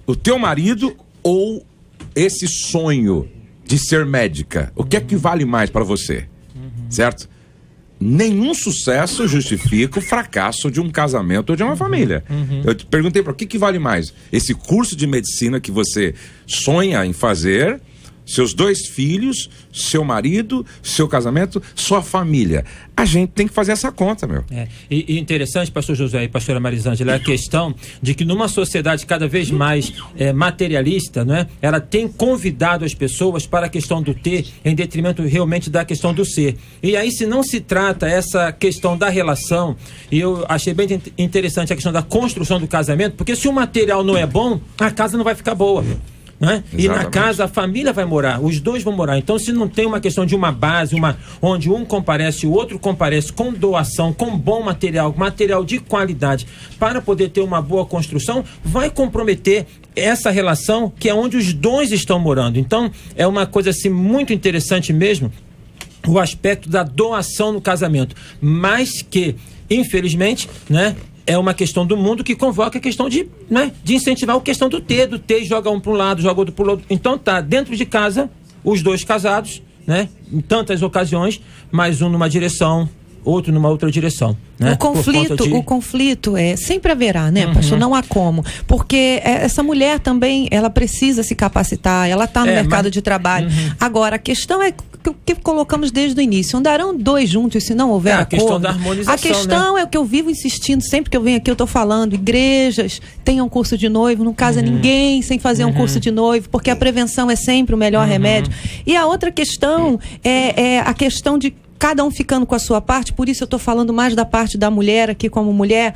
o teu marido ou esse sonho de ser médica? O que é que vale mais para você? Certo? Nenhum sucesso justifica o fracasso de um casamento ou de uma família. Eu te perguntei para o que vale mais? Esse curso de medicina que você sonha em fazer, seus 2 filhos, seu marido, seu casamento, sua família. A gente tem que fazer essa conta, meu. E interessante, pastor Josué e pastora Marisângela, é a questão de que numa sociedade cada vez mais materialista, não é? Ela tem convidado as pessoas para a questão do ter, em detrimento realmente da questão do ser. E aí, se não se trata essa questão da relação, e eu achei bem interessante a questão da construção do casamento, porque se o material não é bom, a casa não vai ficar boa. Né? E na casa a família vai morar, os 2 vão morar. Então, se não tem uma questão de uma base, onde um comparece, o outro comparece com doação, com bom material de qualidade, para poder ter uma boa construção, vai comprometer essa relação que é onde os 2 estão morando. Então, é uma coisa assim muito interessante mesmo, o aspecto da doação no casamento, mas que, infelizmente, né, é uma questão do mundo que convoca a questão de incentivar a questão do ter, joga um para um lado, joga outro para o outro. Então tá dentro de casa, os 2 casados, né, em tantas ocasiões, mas um numa direção, outro numa outra direção. Né? O conflito sempre haverá, né, pastor? Não há como. Porque essa mulher também, ela precisa se capacitar, ela está no mercado de trabalho. Agora, a questão é que colocamos desde o início. Andarão 2 juntos se não houver acordo. A questão da harmonização, a questão é o que eu vivo insistindo, sempre que eu venho aqui eu estou falando, igrejas tenham curso de noivo, não casa ninguém sem fazer um curso de noivo, porque a prevenção é sempre o melhor remédio. E a outra questão é a questão de cada um ficando com a sua parte, por isso eu estou falando mais da parte da mulher aqui como mulher,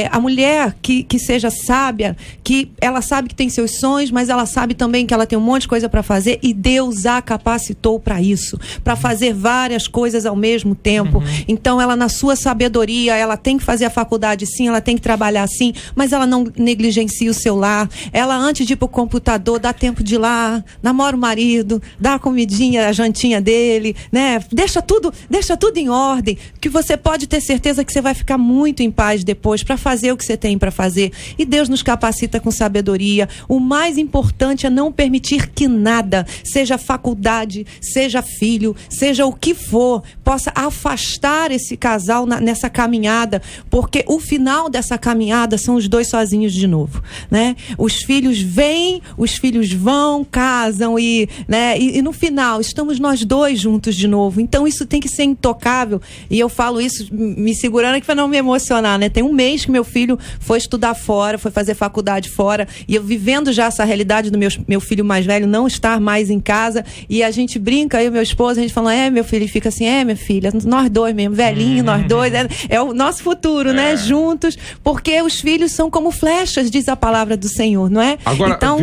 a mulher que seja sábia, que ela sabe que tem seus sonhos, mas ela sabe também que ela tem um monte de coisa para fazer e Deus a capacitou para isso, para fazer várias coisas ao mesmo tempo. Então ela, na sua sabedoria, ela tem que fazer a faculdade sim, ela tem que trabalhar sim, mas ela não negligencia o seu lar, ela antes de ir pro computador, dá tempo de ir lá, namora o marido, dá a comidinha, a jantinha dele, né? Deixa tudo em ordem, que você pode ter certeza que você vai ficar muito em paz depois para fazer o que você tem para fazer. E Deus nos capacita com sabedoria. O mais importante é não permitir que nada, seja faculdade, seja filho, seja o que for, possa afastar esse casal nessa caminhada, porque o final dessa caminhada são os 2 sozinhos de novo, né? Os filhos vêm, os filhos vão, casam e no final estamos nós 2 juntos de novo. Então isso tem que ser intocável, e eu falo isso me segurando aqui para não me emocionar, né? Tem 1 mês que meu filho foi estudar fora, foi fazer faculdade fora, e eu vivendo já essa realidade do meu filho mais velho não estar mais em casa, e a gente brinca, eu e meu esposo, a gente fala, meu filho, e fica assim, minha filha, nós 2 mesmo, velhinho, nós 2, é o nosso futuro, né? Juntos, porque os filhos são como flechas, diz a palavra do Senhor, não é? Agora, então,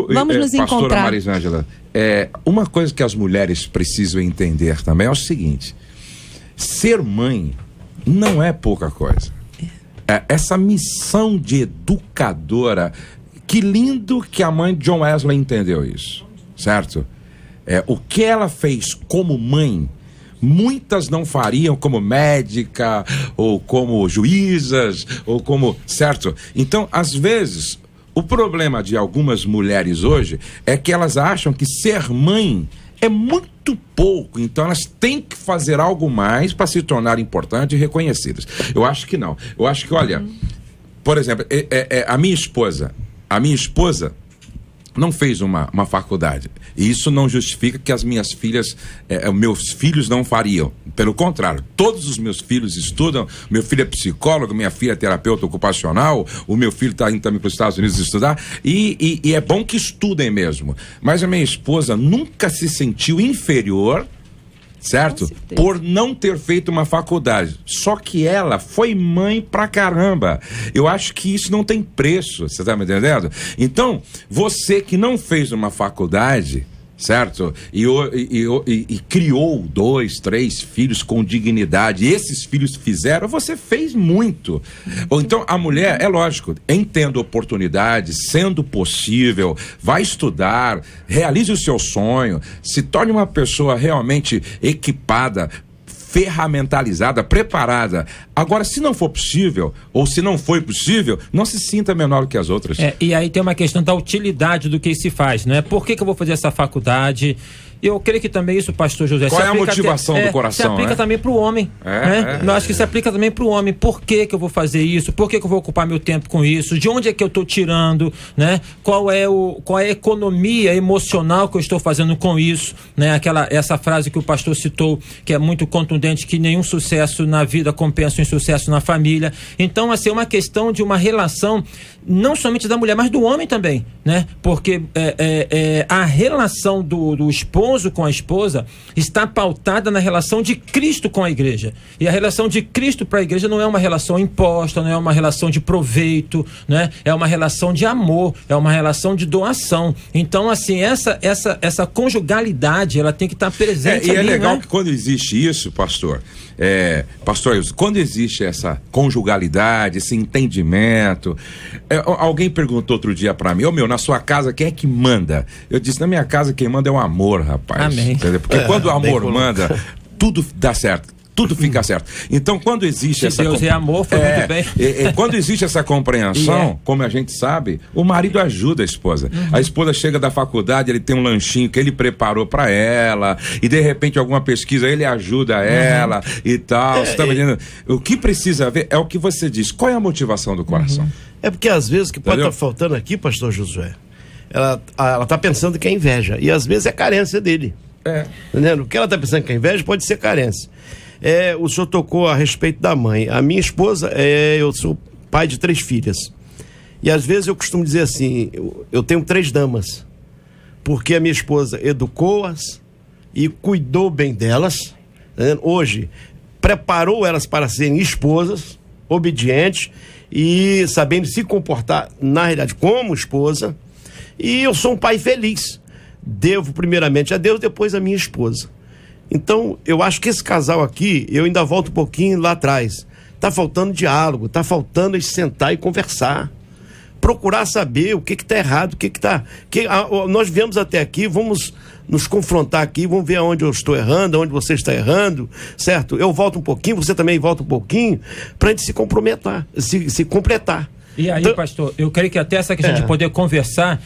vamos nos pastora encontrar. Marisângela, uma coisa que as mulheres precisam entender também é o seguinte: ser mãe não é pouca coisa. Essa missão de educadora, que lindo que a mãe de John Wesley entendeu isso, certo? O que ela fez como mãe, muitas não fariam como médica, ou como juízas, ou como, certo? Então, às vezes, o problema de algumas mulheres hoje é que elas acham que ser mãe é muito pouco, então elas têm que fazer algo mais para se tornar importantes e reconhecidas. Eu acho que não. Eu acho que, olha, por exemplo, a minha esposa não fez uma faculdade. E isso não justifica que as minhas filhas, meus filhos não fariam. Pelo contrário, todos os meus filhos estudam. Meu filho é psicólogo, minha filha é terapeuta ocupacional, o meu filho está indo também para os Estados Unidos estudar. E é bom que estudem mesmo. Mas a minha esposa nunca se sentiu inferior, certo? Por não ter feito uma faculdade. Só que ela foi mãe pra caramba. Eu acho que isso não tem preço, você tá me entendendo? Então, você que não fez uma faculdade, certo? E criou 2, 3 filhos com dignidade, e esses filhos fizeram, você fez muito. Ou então a mulher, é lógico, entenda oportunidade, sendo possível, vai estudar, realize o seu sonho, se torne uma pessoa realmente equipada, ferramentalizada, preparada. Agora, se não for possível, ou se não foi possível, não se sinta menor do que as outras. E aí tem uma questão da utilidade do que se faz, né? Por que eu vou fazer essa faculdade? Eu creio que também isso, pastor José... Qual é a motivação do coração? Se aplica também para o homem. Eu acho que se aplica também para o homem. Por que eu vou fazer isso? Por que eu vou ocupar meu tempo com isso? De onde é que eu estou tirando? Né? Qual é a economia emocional que eu estou fazendo com isso? Né? Essa frase que o pastor citou, que é muito contundente, que nenhum sucesso na vida compensa um insucesso na família. Então, assim, é uma questão de uma relação, não somente da mulher, mas do homem também. Né? Porque a relação do esposo com a esposa está pautada na relação de Cristo com a igreja. E a relação de Cristo para a igreja não é uma relação imposta, não é uma relação de proveito, né? É uma relação de amor, é uma relação de doação. Então, assim, essa conjugalidade, ela tem que estar presente ali, é legal, né? que quando existe isso, pastor Wilson, quando existe essa conjugalidade, esse entendimento, alguém perguntou outro dia pra mim, na sua casa quem é que manda? Eu disse, na minha casa quem manda é o amor, rapaz. Amém. Entendeu? Porque quando o amor manda, tudo dá certo. Tudo fica certo. Então, quando existe Se Deus é amor, foi muito bem. Quando existe essa compreensão, como a gente sabe, o marido ajuda a esposa. A esposa chega da faculdade, ele tem um lanchinho que ele preparou pra ela, e de repente alguma pesquisa, ele ajuda ela e tal. Você tá entendendo? O que precisa ver é o que você diz. Qual é a motivação do coração? É porque às vezes o que pode estar faltando aqui, pastor Josué, ela tá pensando que é inveja, e às vezes é carência dele. Entendendo? O que ela tá pensando que é inveja pode ser carência. O senhor tocou a respeito da mãe. A minha esposa, eu sou pai de 3 filhas. E às vezes eu costumo dizer assim, eu tenho 3 damas. Porque a minha esposa educou-as e cuidou bem delas. Hoje, preparou elas para serem esposas, obedientes e sabendo se comportar, na realidade, como esposa. E eu sou um pai feliz. Devo primeiramente a Deus, depois a minha esposa. Então, eu acho que esse casal aqui, eu ainda volto um pouquinho lá atrás. Tá faltando diálogo, tá faltando sentar e conversar. Procurar saber o que tá errado, o que tá... nós viemos até aqui, vamos nos confrontar aqui, vamos ver onde eu estou errando, onde você está errando, certo? Eu volto um pouquinho, você também volta um pouquinho, pra gente se comprometer, se completar. E aí, então, pastor, eu creio que até essa questão de poder conversar,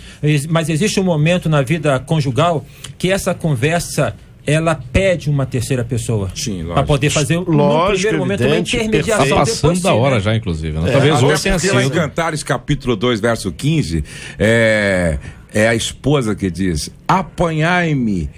mas existe um momento na vida conjugal que essa conversa... ela pede uma terceira pessoa para poder fazer, no primeiro momento, uma intermediação. Está passando da hora já, inclusive. Né? Talvez hoje tenha sido. Em Cantares, capítulo 2, verso 15, é a esposa que diz, apanhai-me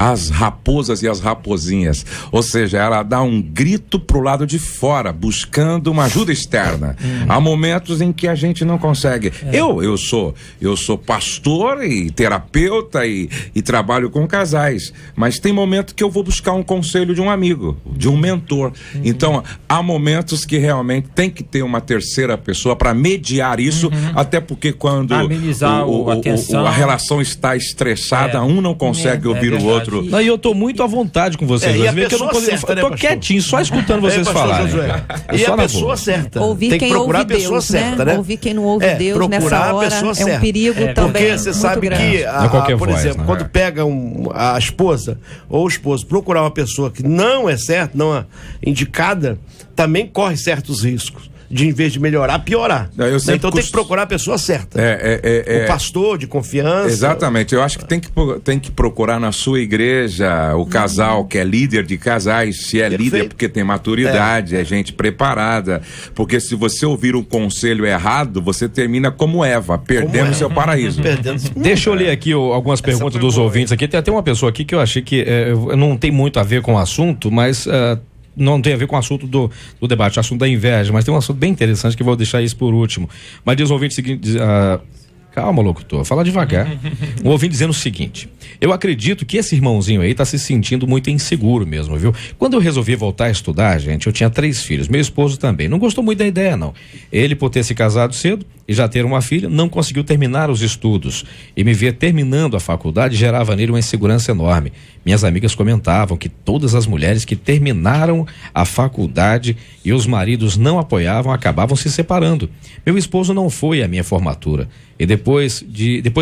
as raposas e as raposinhas. Ou seja, ela dá um grito pro lado de fora, buscando uma ajuda externa. Há momentos em que a gente não consegue. Eu sou pastor e terapeuta e trabalho com casais, mas tem momentos que eu vou buscar um conselho de um amigo, de um mentor. Então, há momentos que realmente tem que ter uma terceira pessoa para mediar isso, até porque quando a relação está estressada, um não consegue ouvir o outro. E eu tô muito à vontade com vocês. Eu tô quietinho, só escutando vocês falarem. E a pessoa certa. Ouvir tem que quem procurar ouve a pessoa Deus, certa, né? Ouvir quem não ouve Deus nessa hora é um perigo também. Porque você sabe que, por exemplo, quando pega a esposa ou o esposo procurar uma pessoa que não é certa, não é indicada, também corre certos riscos. De, em vez de melhorar, piorar. Então tem que procurar a pessoa certa. O pastor de confiança. Exatamente. Eu acho que tem que procurar na sua igreja o casal que é líder de casais, se é líder porque tem maturidade, é gente preparada. Porque se você ouvir um conselho errado, você termina como Eva, perdendo seu paraíso. Deixa eu ler aqui algumas perguntas dos ouvintes aqui. Tem até uma pessoa aqui que eu achei que não tem muito a ver com o assunto, mas... não tem a ver com o assunto do debate, o assunto da inveja, mas tem um assunto bem interessante que eu vou deixar isso por último. Mas diz o ouvinte o seguinte, calma, locutor, fala devagar. O ouvinte dizendo o seguinte: eu acredito que esse irmãozinho aí tá se sentindo muito inseguro mesmo, viu? Quando eu resolvi voltar a estudar, gente, eu tinha 3 filhos, meu esposo também, não gostou muito da ideia, não. Ele, por ter se casado cedo e já ter uma filha, não conseguiu terminar os estudos, e me ver terminando a faculdade gerava nele uma insegurança enorme. Minhas amigas comentavam que todas as mulheres que terminaram a faculdade e os maridos não apoiavam acabavam se separando. Meu esposo não foi à minha formatura e depois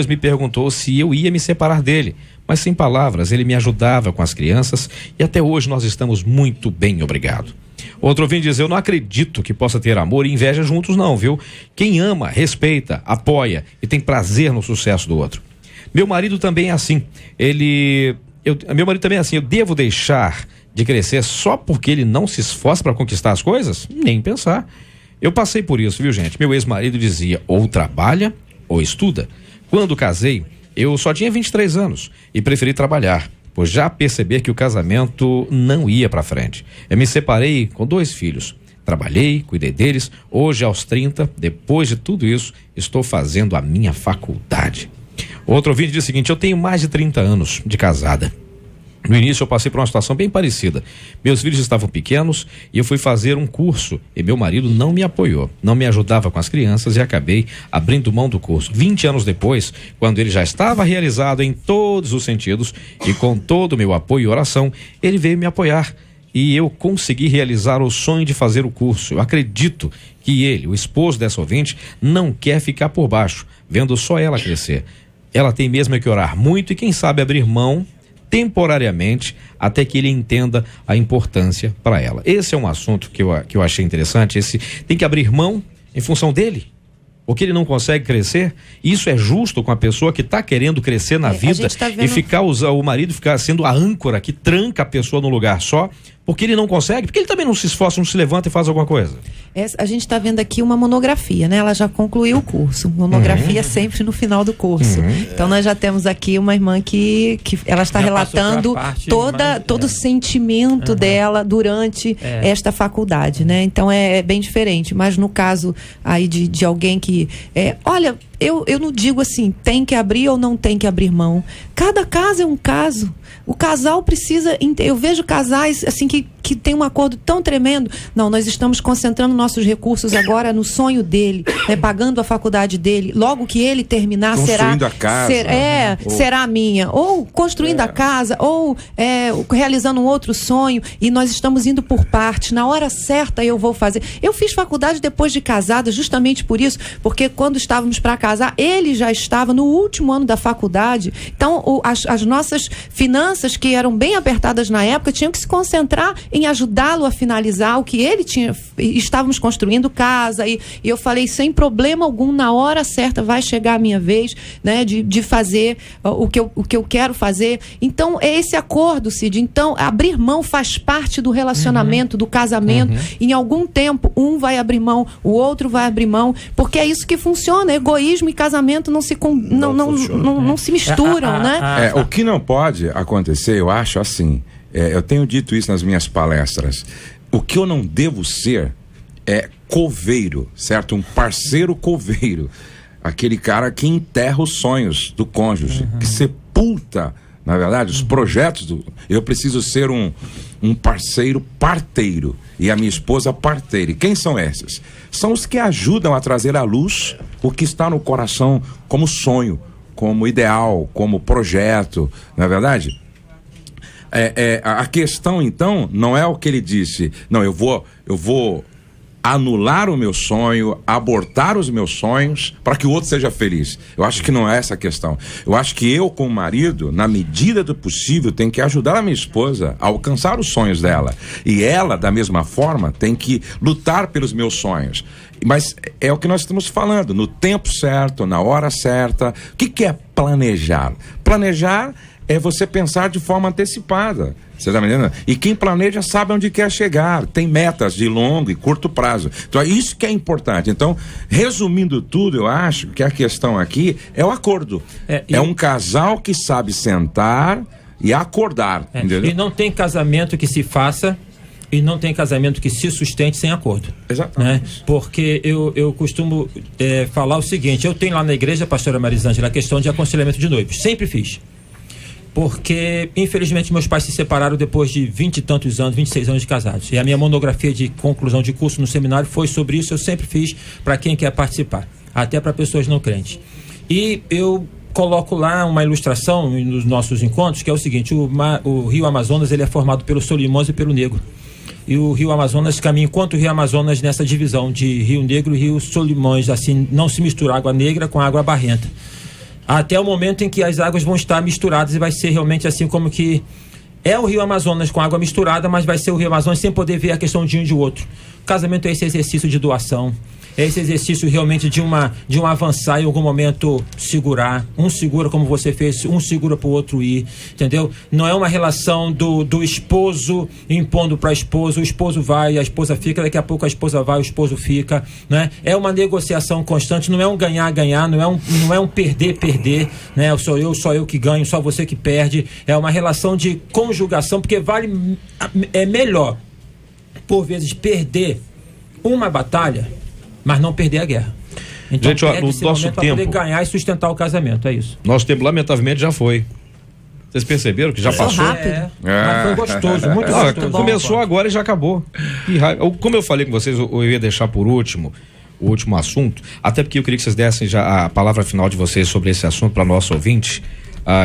me perguntou se eu ia me separar dele, mas sem palavras ele me ajudava com as crianças e até hoje nós estamos muito bem, obrigado. Outro ouvinte diz: eu não acredito que possa ter amor e inveja juntos não, viu? Quem ama, respeita, apoia e tem prazer no sucesso do outro. Meu marido também é assim. Meu marido também é assim. Eu devo deixar de crescer só porque ele não se esforça para conquistar as coisas? Nem pensar. Eu passei por isso, viu, gente? Meu ex-marido dizia: ou trabalha ou estuda. Quando casei, eu só tinha 23 anos e preferi trabalhar, pois já perceber que o casamento não ia para frente. Eu me separei com 2 filhos. Trabalhei, cuidei deles. Hoje, aos 30, depois de tudo isso, estou fazendo a minha faculdade. Outro ouvinte diz o seguinte: eu tenho mais de 30 anos de casada. No início eu passei por uma situação bem parecida. Meus filhos estavam pequenos e eu fui fazer um curso e meu marido não me apoiou, não me ajudava com as crianças e acabei abrindo mão do curso. 20 anos depois, quando ele já estava realizado em todos os sentidos e com todo o meu apoio e oração, ele veio me apoiar e eu consegui realizar o sonho de fazer o curso. Eu acredito que ele, o esposo dessa ouvinte, não quer ficar por baixo, vendo só ela crescer. Ela tem mesmo que orar muito e quem sabe abrir mão temporariamente até que ele entenda a importância para ela. Esse é um assunto que eu achei interessante. Esse tem que abrir mão em função dele, porque ele não consegue crescer. Isso é justo com a pessoa que está querendo crescer na vida e ficar o marido ficar sendo a âncora que tranca a pessoa no lugar só, porque ele não consegue, porque ele também não se esforça, não se levanta e faz alguma coisa. A gente está vendo aqui uma monografia, né? Ela já concluiu o curso. Monografia sempre no final do curso. Então nós já temos aqui uma irmã que ela está relatando todo o sentimento dela durante esta faculdade, né? Então é bem diferente. Mas no caso aí de alguém que olha, eu não digo assim, tem que abrir ou não tem que abrir mão. Cada caso é um caso. O casal precisa... Eu vejo casais assim que tem um acordo tão tremendo. Não, nós estamos concentrando nossos recursos agora no sonho dele, né, pagando a faculdade dele. Logo que ele terminar, construindo a casa. Será a minha. Ou construindo a casa, ou realizando um outro sonho. E nós estamos indo por partes. Na hora certa eu vou fazer. Eu fiz faculdade depois de casada, justamente por isso, porque quando estávamos para casar, ele já estava no último ano da faculdade. Então, as nossas finanças, que eram bem apertadas na época, tinham que se concentrar em ajudá-lo a finalizar o que ele tinha. Estávamos construindo casa e eu falei, sem problema algum, na hora certa vai chegar a minha vez, né, de fazer o que eu quero fazer. Então é esse acordo, Cid. Então abrir mão faz parte do relacionamento, do casamento. Em algum tempo um vai abrir mão, o outro vai abrir mão, porque é isso que funciona. Egoísmo e casamento não se misturam, né? O que não pode acontecer, eu acho assim, eu tenho dito isso nas minhas palestras, o que eu não devo ser é coveiro, certo? Um parceiro coveiro, aquele cara que enterra os sonhos do cônjuge, que sepulta, na verdade, os projetos eu preciso ser um parceiro parteiro, e a minha esposa parteira. E quem são esses? São os que ajudam a trazer à luz o que está no coração como sonho, como ideal, como projeto, não é verdade? A questão, então, não é o que ele disse, não, eu vou anular o meu sonho, abortar os meus sonhos para que o outro seja feliz. Eu acho que não é essa a questão. Eu acho que eu, como marido, na medida do possível, tenho que ajudar a minha esposa a alcançar os sonhos dela. E ela, da mesma forma, tem que lutar pelos meus sonhos. Mas é o que nós estamos falando, no tempo certo, na hora certa. O que é planejar? Planejar é você pensar de forma antecipada. Você está me entendendo? E quem planeja sabe onde quer chegar, tem metas de longo e curto prazo. Então é isso que é importante. Então, resumindo tudo, eu acho que a questão aqui é o acordo. É um casal que sabe sentar e acordar. Entendeu? E não tem casamento que se faça e não tem casamento que se sustente sem acordo. Exatamente. Né? Porque eu costumo falar o seguinte, eu tenho lá na igreja, pastora Marisângela, a questão de aconselhamento de noivos. Sempre fiz. Porque, infelizmente, meus pais se separaram depois de 20 e tantos anos, 26 anos de casados. E a minha monografia de conclusão de curso no seminário foi sobre isso. Eu sempre fiz para quem quer participar, até para pessoas não crentes. E eu coloco lá uma ilustração nos nossos encontros, que é o seguinte: o rio Amazonas, ele é formado pelo Solimões e pelo Negro. E o rio Amazonas caminha, enquanto o rio Amazonas nessa divisão de Rio Negro e Rio Solimões, assim, não se mistura água negra com água barrenta. Até o momento em que as águas vão estar misturadas e vai ser realmente assim como que é o rio Amazonas com água misturada, mas vai ser o rio Amazonas sem poder ver a questão de um e de outro. O casamento é esse exercício de doação. É esse exercício realmente de um avançar, em algum momento segurar. Um segura como você fez, um segura para o outro ir, entendeu? Não é uma relação do esposo impondo para a esposa, o esposo vai, a esposa fica, daqui a pouco a esposa vai, o esposo fica, né? É uma negociação constante, não é um ganhar-ganhar, não é um perder-perder, né? Só eu que ganho, só você que perde. É uma relação de conjugação, porque é melhor, por vezes, perder uma batalha, mas não perder a guerra. Então, gente, ó, no nosso tempo, poder ganhar e sustentar o casamento, é isso. Nosso tempo, lamentavelmente, já foi. Vocês perceberam que já passou? Mas foi gostoso, muito gostoso. Começou agora e já acabou. Como eu falei com vocês, eu ia deixar por último o último assunto, até porque eu queria que vocês dessem já a palavra final de vocês sobre esse assunto para nosso ouvinte,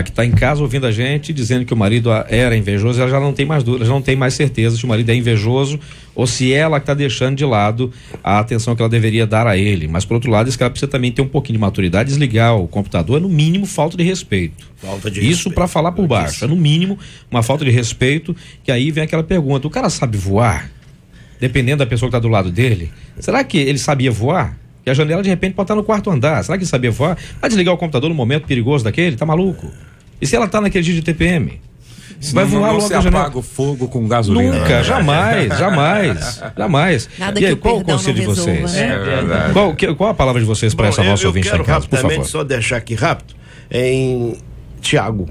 que está em casa ouvindo a gente, dizendo que o marido era invejoso. Ela já não tem mais dúvida, já não tem mais certeza se o marido é invejoso ou se ela está deixando de lado a atenção que ela deveria dar a ele. Mas, por outro lado, ela precisa também ter um pouquinho de maturidade. Desligar o computador é, no mínimo, falta de respeito. Isso para falar por baixo. É, no mínimo, uma falta de respeito. Que aí vem aquela pergunta: o cara sabe voar? Dependendo da pessoa que está do lado dele, será que ele sabia voar? E a janela, de repente, pode estar no quarto andar. Será que ele sabia voar? Vai desligar o computador no momento perigoso daquele? Tá maluco? E se ela tá naquele dia de TPM? Vai voar logo a janela. Apaga o fogo com gasolina. Nunca, jamais. Nada e aí, que qual o conselho de vocês? Né? Qual a palavra de vocês para essa nossa ouvinte em casa, por favor? Eu quero rapidamente só deixar aqui rápido, em Tiago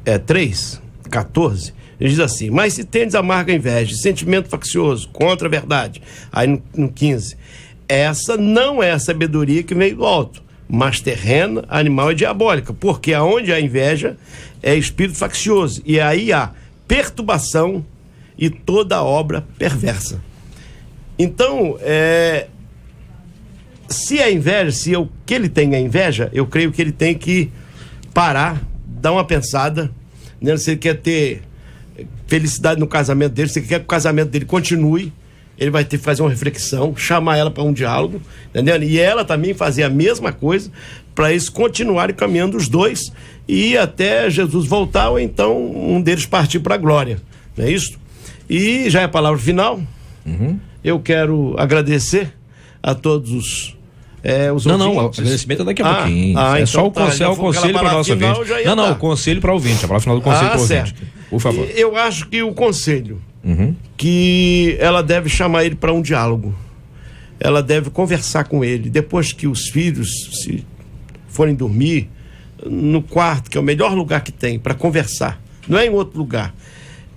3:14, ele diz assim: mas se tendes amarga inveja, sentimento faccioso contra a verdade. Aí no 15, essa não é a sabedoria que veio do alto, mas terrena, animal e diabólica, porque aonde há inveja é espírito faccioso, e aí há perturbação e toda obra perversa. Então, se é inveja, que ele tenha inveja, eu creio que ele tem que parar, dar uma pensada, né? Se ele quer ter felicidade no casamento dele, se ele quer que o casamento dele continue, ele vai ter que fazer uma reflexão, chamar ela para um diálogo, entendeu? E ela também fazer a mesma coisa, para eles continuarem caminhando os dois e até Jesus voltar, ou então um deles partir para a glória, não é isso? E já é a palavra final. Eu quero agradecer a todos os ouvintes. Não, o agradecimento é daqui a pouquinho. É então só o conselho para o nosso ouvinte. Não, o conselho para o ouvinte, a palavra final do conselho para o ouvinte. Por favor. Eu acho que o conselho, que ela deve chamar ele para um diálogo, ela deve conversar com ele, depois que os filhos se forem dormir, no quarto, que é o melhor lugar que tem para conversar, não é em outro lugar.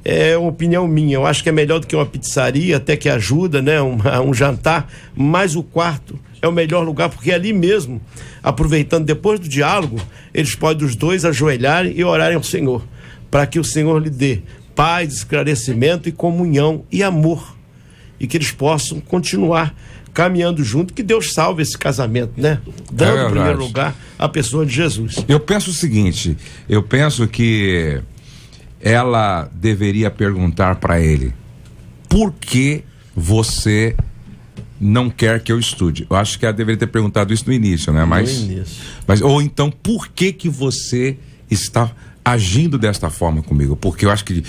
É uma opinião minha, eu acho que é melhor do que uma pizzaria, até que ajuda, né, um jantar, mas o quarto é o melhor lugar, porque ali mesmo, aproveitando depois do diálogo, eles podem os dois ajoelharem e orarem ao Senhor, para que o Senhor lhe dê paz, esclarecimento e comunhão e amor, e que eles possam continuar caminhando junto, que Deus salve esse casamento, né? Dando em primeiro lugar a pessoa de Jesus. Eu penso o seguinte, eu penso que ela deveria perguntar para ele: por que você não quer que eu estude? Eu acho que ela deveria ter perguntado isso no início, né? Mas ou então, por que você está agindo desta forma comigo? Porque eu acho que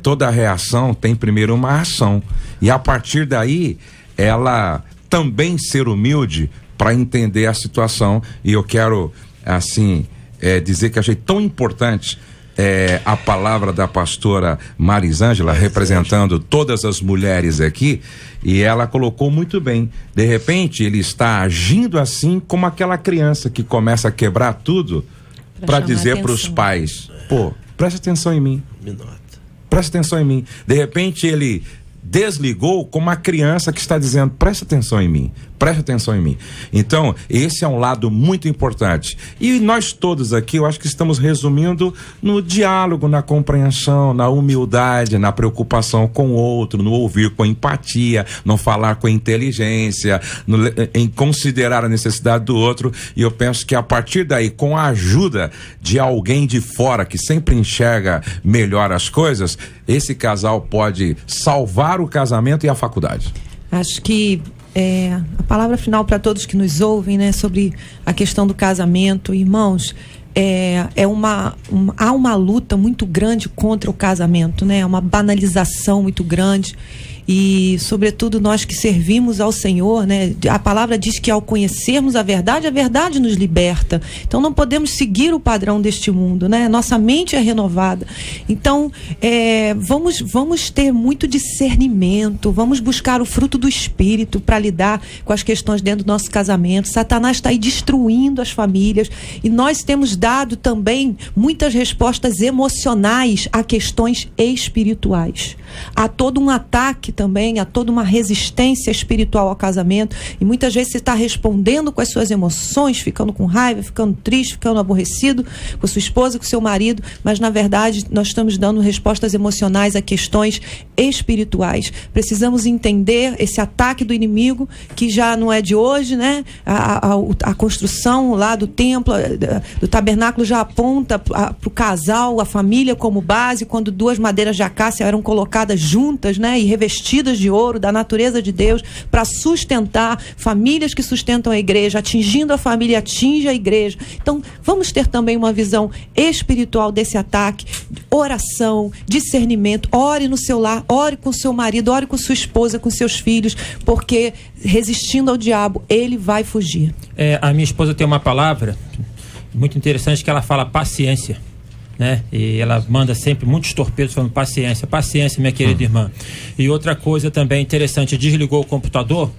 toda reação tem primeiro uma ação, e a partir daí ela também ser humilde para entender a situação. E eu quero assim dizer que achei tão importante a palavra da pastora Marisângela, representando todas as mulheres aqui, e ela colocou muito bem. De repente ele está agindo assim como aquela criança que começa a quebrar tudo para dizer para os pais: pô, presta atenção em mim, presta atenção em mim. De repente ele desligou como uma criança que está dizendo, presta atenção em mim. Então, esse é um lado muito importante. E nós todos aqui, eu acho que estamos resumindo no diálogo, na compreensão, na humildade, na preocupação com o outro, no ouvir com empatia, no falar com inteligência, em considerar a necessidade do outro. E eu penso que a partir daí, com a ajuda de alguém de fora que sempre enxerga melhor as coisas, esse casal pode salvar o casamento e a faculdade. Acho que a palavra final para todos que nos ouvem, né, sobre a questão do casamento, irmãos, há uma luta muito grande contra o casamento, né? Uma banalização muito grande. E, sobretudo, nós que servimos ao Senhor, né? A palavra diz que ao conhecermos a verdade nos liberta. Então, não podemos seguir o padrão deste mundo, né? Nossa mente é renovada. Então, vamos ter muito discernimento, vamos buscar o fruto do Espírito para lidar com as questões dentro do nosso casamento. Satanás está aí destruindo as famílias e nós temos dado também muitas respostas emocionais a questões espirituais. Há todo um ataque também, há toda uma resistência espiritual ao casamento e muitas vezes você está respondendo com as suas emoções, ficando com raiva, ficando triste, ficando aborrecido com sua esposa, com seu marido, mas na verdade nós estamos dando respostas emocionais a questões espirituais. Precisamos entender esse ataque do inimigo que já não é de hoje, né? A construção lá do templo, do tabernáculo já aponta para o casal, a família como base, quando duas madeiras de acácia eram colocadas juntas, né? E revestidas de ouro, da natureza de Deus, para sustentar famílias que sustentam a igreja, atingindo a família, atinge a igreja. Então, vamos ter também uma visão espiritual desse ataque, oração, discernimento, ore no seu lar, ore com seu marido, ore com sua esposa, com seus filhos, porque resistindo ao diabo, ele vai fugir. A minha esposa tem uma palavra muito interessante que ela fala paciência. Né? E ela manda sempre muitos torpedos falando paciência, minha querida irmã. E outra coisa também interessante, desligou o computador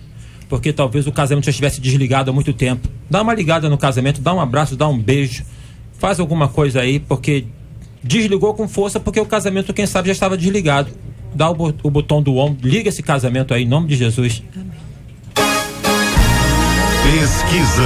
porque talvez o casamento já estivesse desligado há muito tempo. Dá uma ligada no casamento, dá um abraço, dá um beijo, faz alguma coisa aí, porque desligou com força porque o casamento, quem sabe, já estava desligado. Dá o botão do ombro, liga esse casamento aí em nome de Jesus. Pesquisa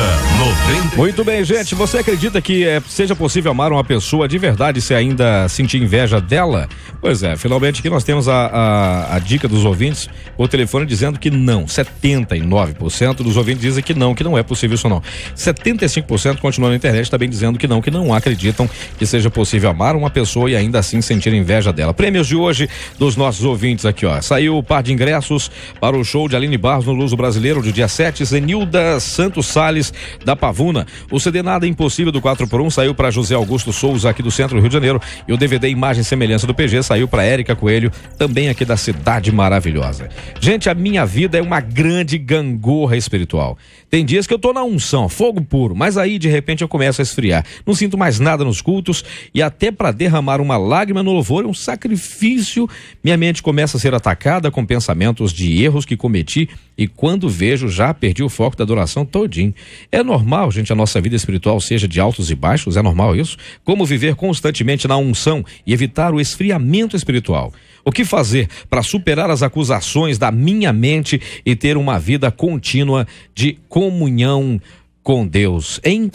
90. Muito bem, gente. Você acredita que seja possível amar uma pessoa de verdade se ainda sentir inveja dela? Pois é, finalmente aqui nós temos a dica dos ouvintes, o telefone dizendo que não. 79% dos ouvintes dizem que não é possível isso não. 75% continuam na internet também dizendo que não acreditam que seja possível amar uma pessoa e ainda assim sentir inveja dela. Prêmios de hoje dos nossos ouvintes aqui, ó. Saiu o par de ingressos para o show de Aline Barros no Luso Brasileiro de dia 7, Zenilda Santos Salles da Pavuna. O CD Nada Impossível do 4x1 saiu para José Augusto Souza aqui do centro do Rio de Janeiro e o DVD Imagem e Semelhança do PG saiu para Érica Coelho, também aqui da Cidade Maravilhosa. Gente, a minha vida é uma grande gangorra espiritual. Tem dias que eu tô na unção, fogo puro, mas aí de repente eu começo a esfriar. Não sinto mais nada nos cultos e até para derramar uma lágrima no louvor é um sacrifício. Minha mente começa a ser atacada com pensamentos de erros que cometi e quando vejo já perdi o foco da adoração todinho. É normal, gente, a nossa vida espiritual seja de altos e baixos? É normal isso? Como viver constantemente na unção e evitar o esfriamento espiritual? O que fazer para superar as acusações da minha mente e ter uma vida contínua de comunhão com Deus, hein?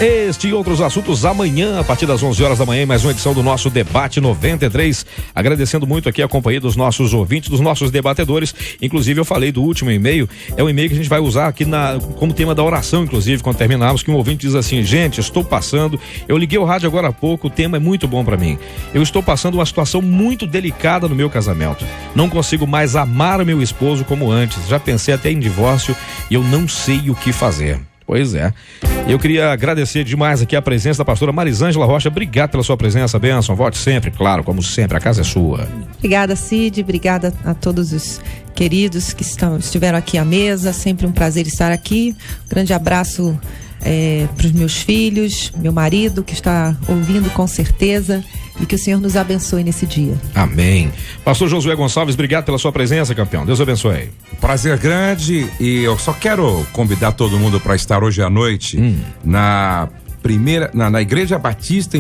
Este e outros assuntos amanhã, a partir das 11 horas da manhã, em mais uma edição do nosso Debate 93. Agradecendo muito aqui a companhia dos nossos ouvintes, dos nossos debatedores. Inclusive, eu falei do último e-mail, é um e-mail que a gente vai usar aqui como tema da oração, inclusive, quando terminarmos, que um ouvinte diz assim: gente, estou passando, eu liguei o rádio agora há pouco, o tema é muito bom para mim. Eu estou passando uma situação muito delicada no meu casamento. Não consigo mais amar o meu esposo como antes. Já pensei até em divórcio e eu não sei o que fazer. Pois é. Eu queria agradecer demais aqui a presença da pastora Marisângela Rocha. Obrigado pela sua presença, bênção. Volte sempre, claro, como sempre, a casa é sua. Obrigada, Cid. Obrigada a todos os queridos que estiveram aqui à mesa. Sempre um prazer estar aqui. Grande abraço para os meus filhos, meu marido que está ouvindo com certeza, e que o Senhor nos abençoe nesse dia. Amém. Pastor Josué Gonçalves, obrigado pela sua presença, campeão. Deus abençoe. Prazer grande, e eu só quero convidar todo mundo para estar hoje à noite na Igreja Batista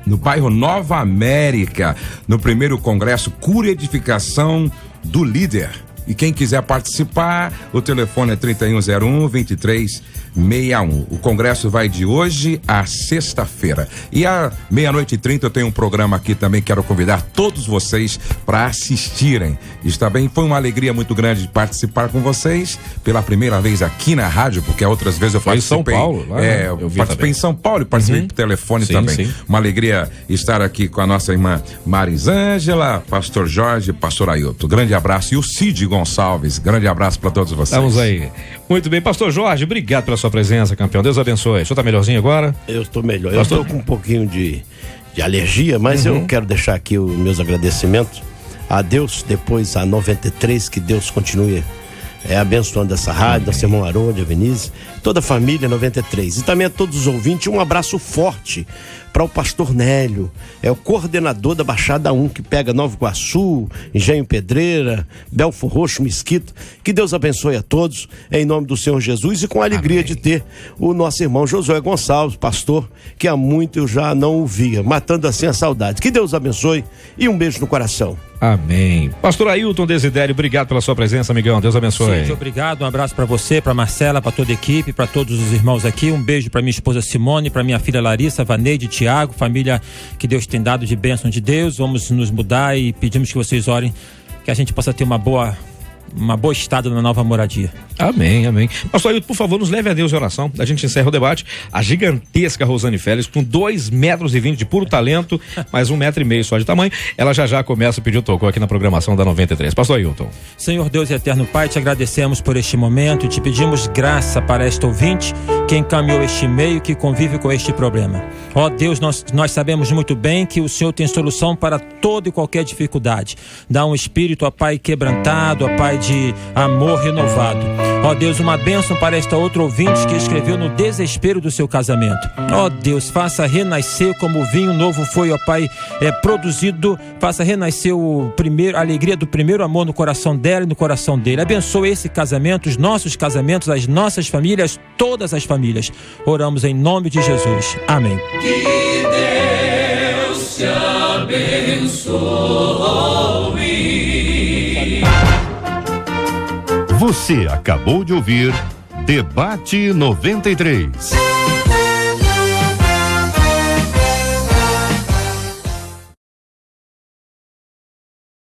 no bairro Nova América, no primeiro congresso Cura e Edificação do Líder. E quem quiser participar, o telefone é 3101-2361. O congresso vai de hoje à sexta-feira. E à 00:30 eu tenho um programa aqui também, quero convidar todos vocês para assistirem. Está bem? Foi uma alegria muito grande de participar com vocês pela primeira vez aqui na rádio, porque outras vezes eu participei. Em São Paulo, lá, eu participei em São Paulo e participei por telefone também. Sim. Uma alegria estar aqui com a nossa irmã Marisângela, pastor Jorge, pastor Ailton. Grande abraço. E o Cid Gonçalves, grande abraço para todos vocês. Estamos aí. Muito bem, pastor Jorge, obrigado pela sua presença, campeão. Deus abençoe. O senhor tá melhorzinho agora? Eu estou melhor. Pastor? Eu estou com um pouquinho de alergia, mas eu quero deixar aqui os meus agradecimentos a Deus, depois a 93, que Deus continue abençoando essa rádio, nosso irmão Haroldo, a Venise, toda a família 93. E também a todos os ouvintes, um abraço forte para o pastor Nélio, é o coordenador da Baixada 1, que pega Nova Iguaçu, Engenho Pedreira, Belfor Roxo, Mesquita. Que Deus abençoe a todos, em nome do Senhor Jesus, e com a alegria de ter o nosso irmão Josué Gonçalves, pastor, que há muito eu já não o via, matando assim a saudade. Que Deus abençoe e um beijo no coração. Amém. Pastor Ailton Desidério, obrigado pela sua presença, amigão. Deus abençoe. Sim, obrigado. Um abraço para você, para Marcela, para toda a equipe, para todos os irmãos aqui. Um beijo para minha esposa Simone, para minha filha Larissa, Vaneide, Tiago, família que Deus tem dado de bênção de Deus. Vamos nos mudar e pedimos que vocês orem, que a gente possa ter uma boa estada na nova moradia. Amém, amém. Pastor Ailton, por favor, nos leve a Deus em oração. A gente encerra o debate. A gigantesca Rosane Félix, com 2,20 metros de puro talento, mais 1,5 metro só de tamanho, ela já começa a pedir o tocou aqui na programação da 93. Pastor Ailton. Senhor Deus e eterno Pai, te agradecemos por este momento e te pedimos graça para esta ouvinte que encaminhou este e-mail, que convive com este problema. Ó Deus, nós sabemos muito bem que o Senhor tem solução para toda e qualquer dificuldade. Dá um espírito, ó Pai, quebrantado, ó Pai, de amor renovado. Ó Deus, uma bênção para esta outra ouvinte que escreveu no desespero do seu casamento. Ó Deus, faça renascer como o vinho novo foi, ó Pai, produzido, faça renascer a alegria do primeiro amor no coração dela e no coração dele. Abençoe esse casamento, os nossos casamentos, as nossas famílias, todas as famílias. Oramos em nome de Jesus. Amém. Que Deus te abençoe. Você acabou de ouvir Debate 93.